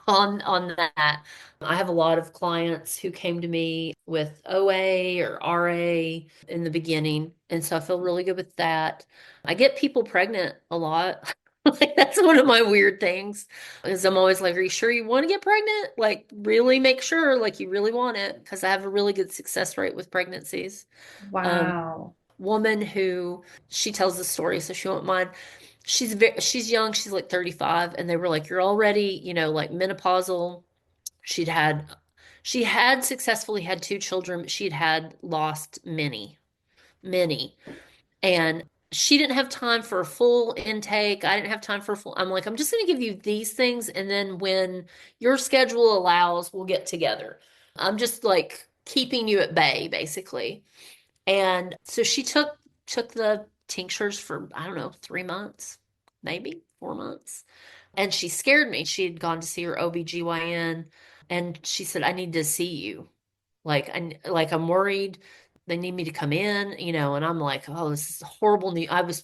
on that. I have a lot of clients who came to me with OA or RA in the beginning, and so I feel really good with that. I get people pregnant a lot. Like that's one of my weird things, is I'm always like, "Are you sure you want to get pregnant? Like, really make sure, like, you really want it," because I have a really good success rate with pregnancies. Um, Wow. Woman who she tells the story, so she won't mind. She's young, she's like 35, and they were like, "You're already, like menopausal." She'd had she had successfully had two children, but she'd had lost many, many. And she didn't have time for a full intake. I didn't have time for a full. I'm like, I'm just going to give you these things, and then when your schedule allows, we'll get together. I'm just like keeping you at bay, basically. And so she took the tinctures for, I don't know, 3 months, maybe 4 months. And she scared me. She had gone to see her OBGYN and she said, I need to see you. I'm worried. They need me to come in, and I'm like, oh, this is horrible news. I was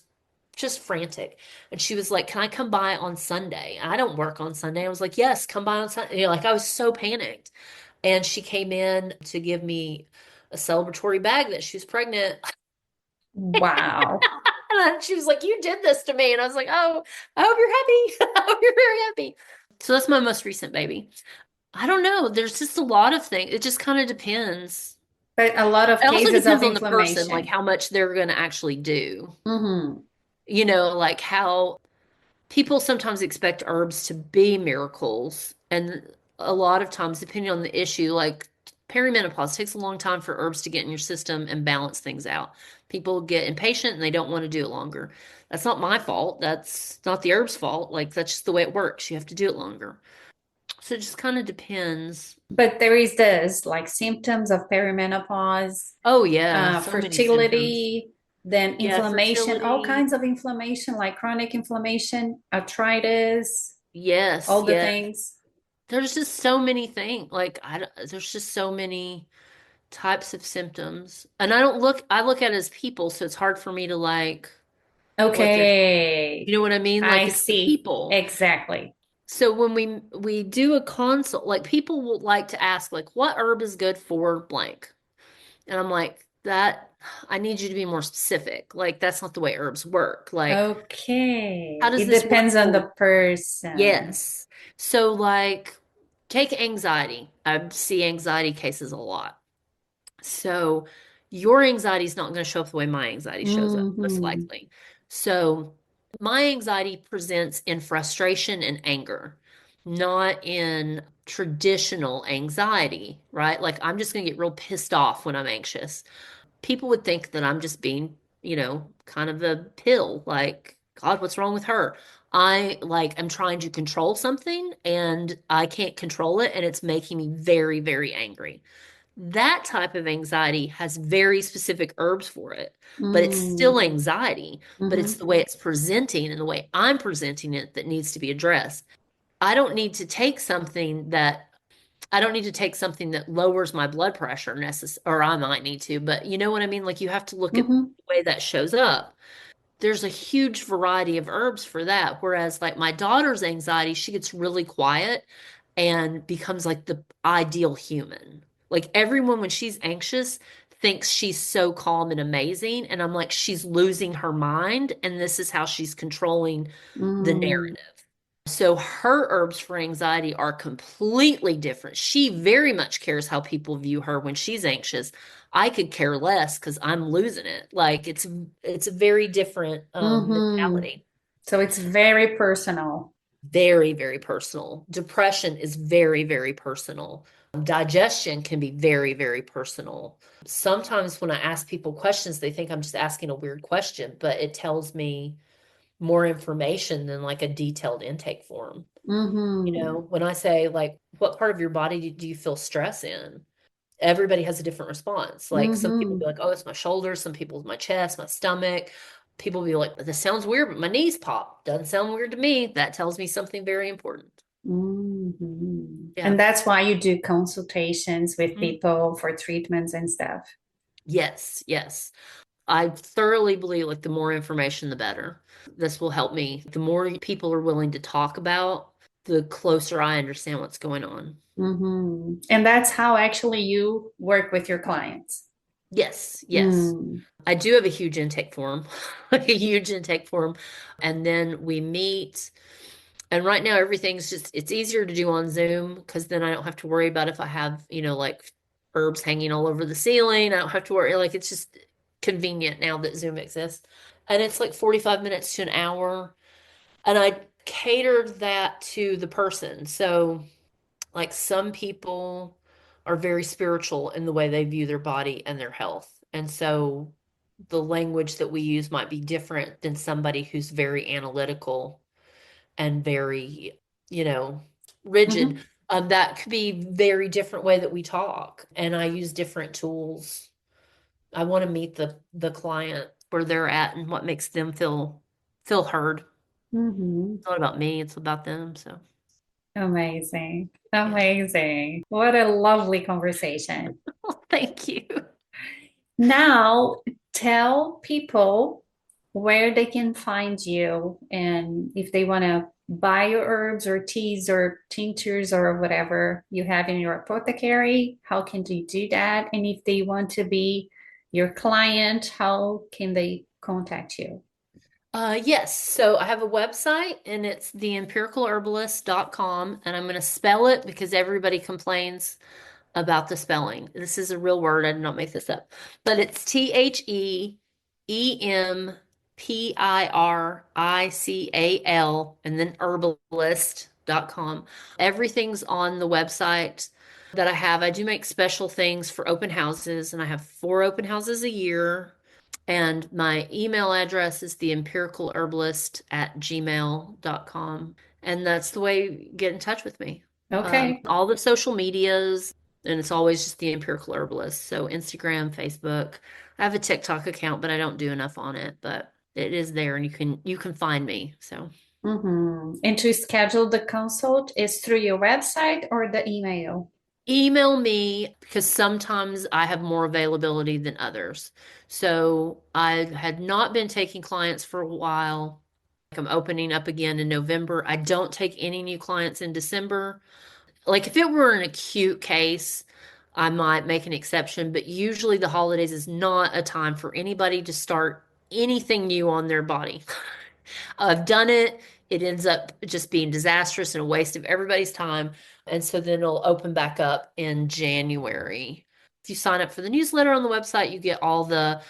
just frantic. And she was like, can I come by on Sunday? I don't work on Sunday. I was like, yes, come by on Sunday. Like I was so panicked. And she came in to give me a celebratory bag that she was pregnant. Wow. And she was like, you did this to me. And I was like, oh, I hope you're happy. I hope you're very happy. So that's my most recent baby. I don't know. There's just a lot of things. It just kind of depends. But a lot of It also cases of depends on the person, like inflammation. how much they're going to actually do. Hmm. Like how people sometimes expect herbs to be miracles. And a lot of times, depending on the issue, like perimenopause takes a long time for herbs to get in your system and balance things out. People get impatient and they don't want to do it longer. That's not my fault. That's not the herb's fault. Like that's just the way it works. You have to do it longer. So it just kind of depends. But there is this like symptoms of perimenopause, Oh yeah, so many symptoms. fertility, then Yeah, inflammation, all fertility. kinds of inflammation, like chronic inflammation, arthritis, Yes, all the yes. things. There's just so many things. Like there's just so many types of symptoms. And I look at it as people, so it's hard for me to like what they're, Okay, you know what I mean? I Like it's the see. people. Exactly. So when we do a consult, like people will like to ask like what herb is good for blank. And I'm like, that I need you to be more specific. Like that's not the way herbs work. Like how Okay. does It this work depends on for the person. yes. So like take anxiety. I see anxiety cases a lot. So your anxiety is not going to show up the way my anxiety shows up, most Hmm. likely. So my anxiety presents in frustration and anger, not in traditional anxiety, right? Like I'm just going to get real pissed off when I'm anxious. People would think that I'm just being, kind of a pill, like, God, what's wrong with her? I like am trying to control something and I can't control it and it's making me very, very angry. That type of anxiety has very specific herbs for it, but it's Mm. still anxiety, but it's Hmm. the way it's presenting and the way I'm presenting it that needs to be addressed. I don't need to take something that I don't need to take something that lowers my blood pressure or I might need to, but you know what I mean? Like you have to look at Hmm. the way that shows up. There's a huge variety of herbs for that. Whereas like my daughter's anxiety, she gets really quiet and becomes like the ideal human. Like everyone, when she's anxious, thinks she's so calm and amazing. And I'm like, she's losing her mind. And this is how she's controlling the Mm. narrative. So her herbs for anxiety are completely different. She very much cares how people view her when she's anxious. I could care less because I'm losing it. Like it's a very different Hmm. mentality. So it's very personal. Very, very personal. Depression is very, very personal. Digestion can be very, very personal. Sometimes when I ask people questions, they think I'm just asking a weird question, but it tells me more information than like a detailed intake form. Hmm. When I say like, what part of your body do you feel stress in? Everybody has a different response. Like some people be Hmm. like, oh, it's my shoulders. Some people it's my chest, my stomach. People be like, this sounds weird, but my knees pop. Doesn't sound weird to me. That tells me something very important. Hmm. Yeah. And that's why you do consultations with Mhm. people for treatments and stuff. Yes, yes. I thoroughly believe like the more information, the better. This will help me. The more people are willing to talk about, the closer I understand what's going on. Hmm. And that's how actually you work with your clients. Yes, yes. Mm. I do have a huge intake form, like a huge intake form. And then we meet. And right now everything's just it's easier to do on Zoom because then I don't have to worry about if I have, like herbs hanging all over the ceiling. I don't have to worry like it's just convenient now that Zoom exists. And it's like 45 minutes to an hour. And I catered that to the person. So like some people are very spiritual in the way they view their body and their health. And so the language that we use might be different than somebody who's very analytical and very, you know, rigid. Hmm. That could be very different way that we talk. And I use different tools. I want to meet the client where they're at and what makes them feel heard. Hmm. It's not about me, it's about them. So Amazing. yeah. Amazing. What a lovely conversation. Well, thank you. Now, tell people where they can find you and if they want to buy your herbs or teas or tinctures or whatever you have in your apothecary, how can they do that? And if they want to be your client, how can they contact you? Yes, so I have a website and it's theempiricalherbalist.com and I'm going to spell it because everybody complains about the spelling. This is a real word. I did not make this up. But it's Theempirical and then herbalist.com. Everything's on the website that I have. I do make special things for open houses, and I have 4 open houses a year. And my email address is theempiricalherbalist@gmail.com. And that's the way you get in touch with me. Okay. all the social medias, and it's always just the Empirical Herbalist. So Instagram, Facebook. I have a TikTok account, but I don't do enough on it, but it is there and you can find me. So And to schedule the consult is through your website or the email? email me because sometimes I have more availability than others. So I had not been taking clients for a while. I'm opening up again in November. I don't take any new clients in December. Like if it were an acute case, I might make an exception, but usually the holidays is not a time for anybody to start anything new on their body. I've done it. It ends up just being disastrous and a waste of everybody's time. And so then it'll open back up in January. If you sign up for the newsletter on the website, you get all the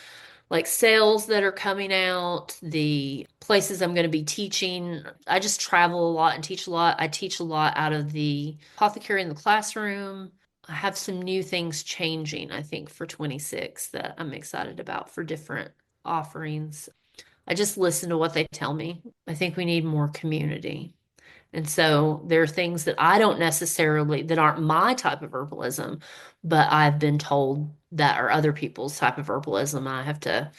like sales that are coming out, the places I'm going to be teaching. I just travel a lot and teach a lot. I teach a lot out of the apothecary in the classroom. I have some new things changing, I think, for 26 that I'm excited about for different offerings. I just listen to what they tell me. I think we need more community. And so there are things that I don't necessarily, that aren't my type of herbalism, but I've been told that are other people's type of herbalism. I have to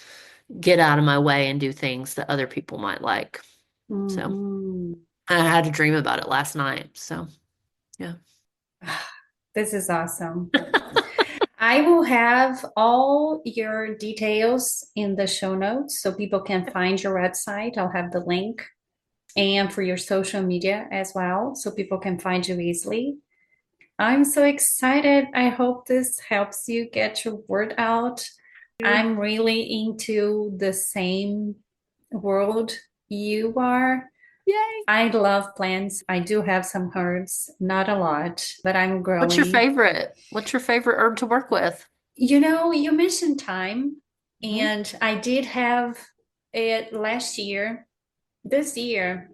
get out of my way and do things that other people might like. So Hmm. I had a dream about it last night. So yeah. This is awesome. I will have all your details in the show notes so people can find your website. I'll have the link and for your social media as well so people can find you easily. I'm so excited. I hope this helps you get your word out. I'm really into the same world you are. Yay. I love plants. I do have some herbs, not a lot, but I'm What's your growing. favorite? What's your favorite herb to work with? You mentioned thyme, Hmm. and I did have it last year. This year,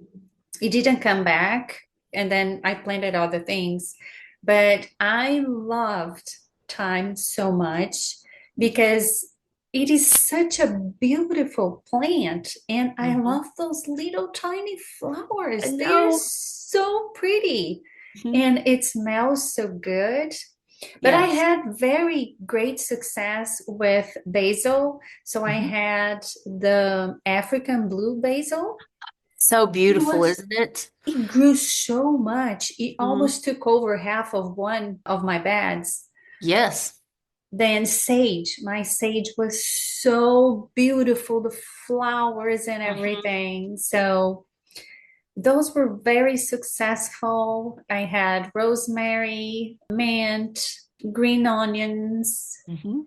it didn't come back, and then I planted other things. But I loved thyme so much because it is such a beautiful plant, and I Hmm. love those little tiny I flowers. They are know. so pretty, Hmm. and it smells so good. But I Yes. had very great success with basil. So I Hmm. had the African blue basil. So It beautiful, was, isn't it? it grew so much. It Hmm. almost took over half of one of my beds. Yes. Then sage, my sage was so beautiful, the flowers and Hmm. everything. So those were very successful. I had rosemary, mint, green onions, Hmm.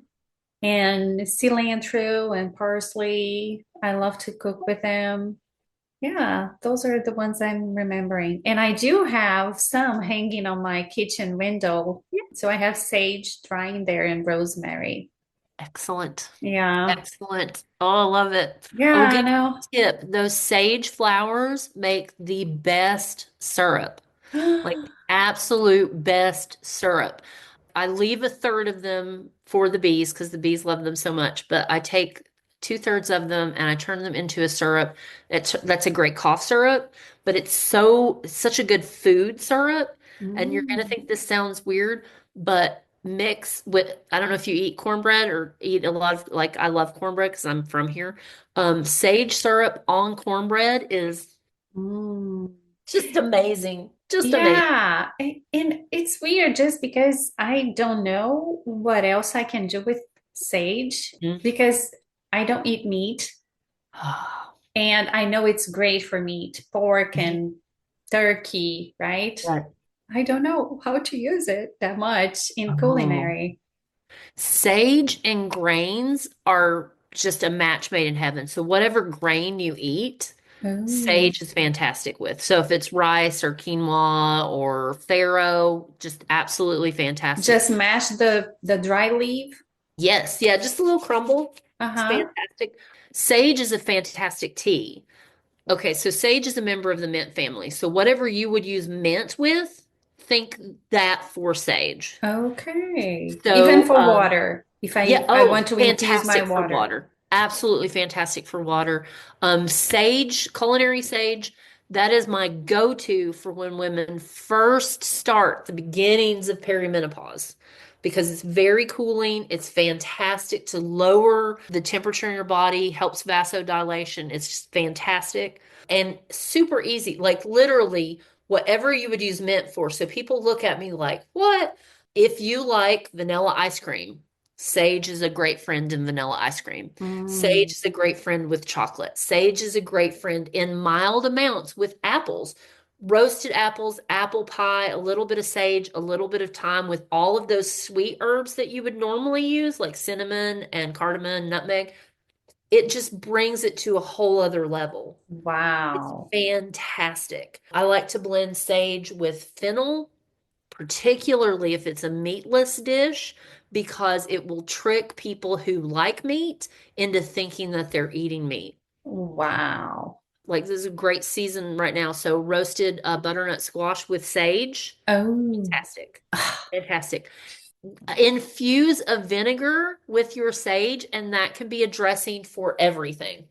and cilantro and parsley. I love to cook with them. Yeah, those are the ones I'm remembering. And I do have some hanging on my kitchen window. So I have sage drying there and rosemary. Excellent. Yeah. Excellent. Oh, I love it. I will Yeah, give I you know. a tip. Those sage flowers make the best syrup, like absolute best syrup. I leave a third of them for the bees because the bees love them so much, but I take two-thirds of them and I turn them into a syrup. That's a great cough syrup, but it's such a good food syrup. And you're gonna Mm. think this sounds weird, but mix with, I don't know if you eat cornbread or eat a lot of, like I love cornbread because I'm from here. Sage syrup on cornbread is Mm. just amazing. Just amazing. Yeah, and it's weird just because I don't know what else I can do with sage Mhm. because I don't eat meat. And I know it's great for meat, pork Mhm. and turkey, right? Right. I don't know how to use it that much in Oh. culinary. Sage and grains are just a match made in heaven. So whatever grain you eat, Oh, sage is fantastic with. So if it's rice or quinoa or farro, just absolutely fantastic. just mash the dry leaf. Yes, yeah, just a little crumble. It's Uh-huh. fantastic. Sage is a fantastic tea. Okay, so sage is a member of the mint family. So whatever you would use mint with, think that for sage. Okay. Even So, for water, if yeah, I oh, want to infuse my fantastic for water. water. Absolutely fantastic for water. Sage, culinary sage, That is my go-to for when women first start the beginnings of perimenopause because it's very cooling. It's fantastic to lower the temperature in your body, helps vasodilation. It's just fantastic and super easy. Like literally whatever you would use mint for. So people look at me like, what? If you like vanilla ice cream, sage is a great friend in vanilla ice cream. Sage Mm, is a great friend with chocolate. Sage is a great friend in mild amounts with apples. Roasted apples, apple pie, a little bit of sage, a little bit of thyme with all of those sweet herbs that you would normally use, like cinnamon and cardamom, nutmeg. It just brings it to a whole other level. It's wow. fantastic. I like to blend sage with fennel, particularly if it's a meatless dish, because it will trick people who like meat into thinking that they're eating meat. Wow. Like this is a great season right now. So roasted butternut squash with sage, Oh. fantastic. Fantastic. Infuse a vinegar with your sage, and that can be a dressing for everything.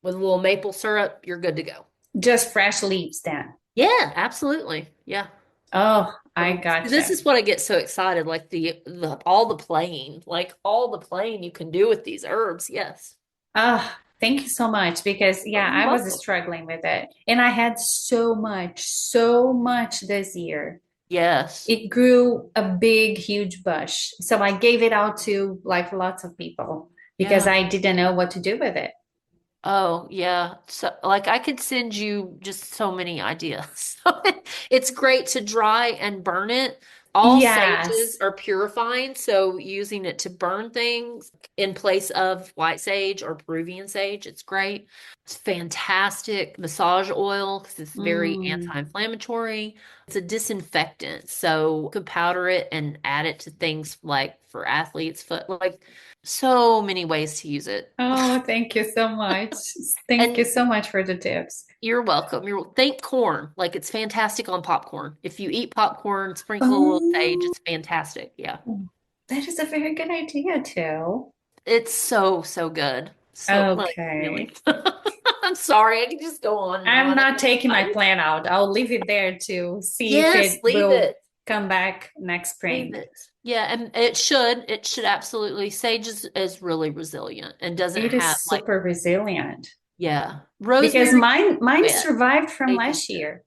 With a little maple syrup, you're good to go. Just fresh leaves then. Yeah, absolutely. Yeah. Oh, I So this gotcha. is what I get so excited, like the all the playing, like all the playing you can do with these herbs. Yes. Oh, thank you so much because Oh, yeah, you're I was welcome. struggling with it. And I had so much this year. Yes. It grew a big, huge bush. So I gave it out to like lots of people because Yeah. I didn't know what to do with it. Oh, yeah. So, like, I could send you just so many ideas. It's great to dry and burn it. All sages Yes. are purifying, so using it to burn things in place of white sage or Peruvian sage, it's great. It's fantastic massage oil because it's very Mm. anti-inflammatory. It's a disinfectant, so you could powder it and add it to things like for athletes' foot, like so many ways to use it. Oh, thank you so much. Thank you And so much for the tips. you're welcome. Think corn. Like it's fantastic on popcorn. If you eat popcorn, sprinkle a little sage, Oh, it's fantastic. Yeah. that is a very good idea too. It's so, so good. So, like, really. Okay. I'm sorry. I can just go on and I'm on. not taking my plan out. I'll leave it there to see if Yes, it leave will it. come back next Leave spring it. Yeah, and it should. It should absolutely. Sage is really resilient and doesn't it have is like, super resilient yeah. because Rosemary, mine yeah. survived from Sage is last good. year.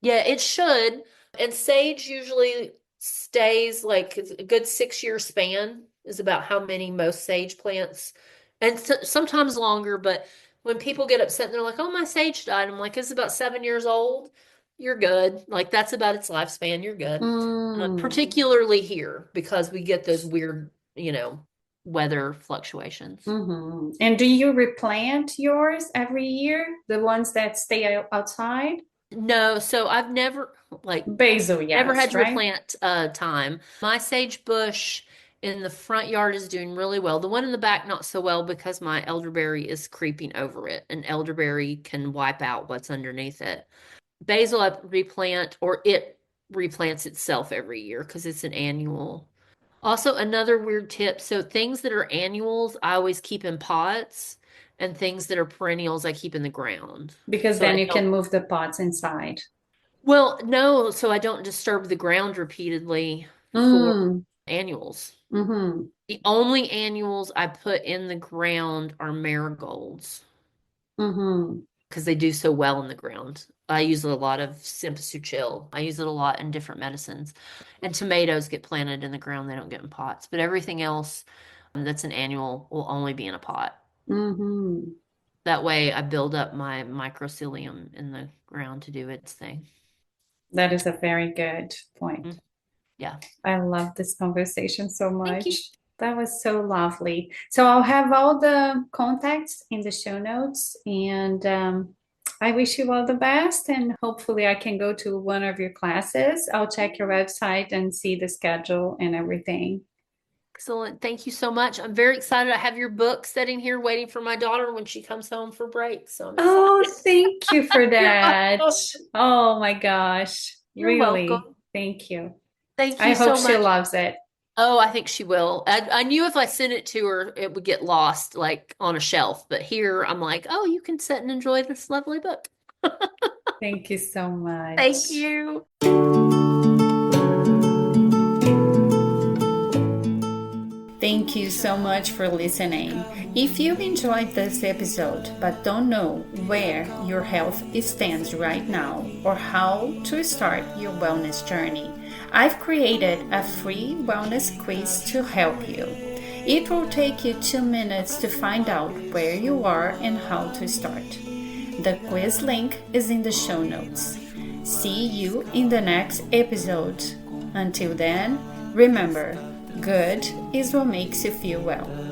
Yeah, it should. And sage usually stays like a good 6 year span is about how many most sage plants, and sometimes longer. But when people get upset and they're like, "Oh, my sage died," I'm like, "It's about 7 years old. You're good. Like that's about its lifespan. You're good." Mm, Particularly here because we get those weird, weather fluctuations. and do you replant yours every year, the ones that stay outside? No, so I've never like Basil, never had yes, to right? replant time. My sage bush in the front yard is doing really well. The one in the back, not so well because my elderberry is creeping over it, and elderberry can wipe out what's underneath it. Basil, I replant, or it replants itself every year because it's an annual. Also, another weird tip. So, things that are annuals, I always keep in pots, and things that are perennials, I keep in the ground. Because So then I you don't. can move the pots inside. Well, no, so I don't disturb the ground repeatedly for Mm, annuals. mm-hmm, The only annuals I put in the ground are marigolds mm-hmm. because they do so well in the ground. I use a lot of Chill. I use it a lot in different medicines. And tomatoes get planted in the ground, they don't get in pots. But everything else that's an annual will only be in a pot. Mm-hmm. That way I build up my mycelium in the ground to do its thing. That is a very good point. Mm, yeah. I love this conversation so Thank you. much. That was so lovely. So I'll have all the contacts in the show notes, and I wish you all the best. And hopefully, I can go to one of your classes. I'll check your website and see the schedule and everything. Excellent. Thank you so much. I'm very excited. I have your book sitting here waiting for my daughter when she comes home for break. So I'm Oh, excited. thank you for You're that. welcome. Oh my gosh. You're Really, welcome. thank you. Thank I you hope so she much. loves it. Oh, I think she will. I knew if I sent it to her, it would get lost like on a shelf. But here I'm like, oh, you can sit and enjoy this lovely book. Thank you so Thank much. you. Thank you so much for listening. If you enjoyed this episode but don't know where your health stands right now or how to start your wellness journey, I've created a free wellness quiz to help you. It will take you 2 minutes to find out where you are and how to start. The quiz link is in the show notes. See you in the next episode. Until then, remember, good is what makes you feel well.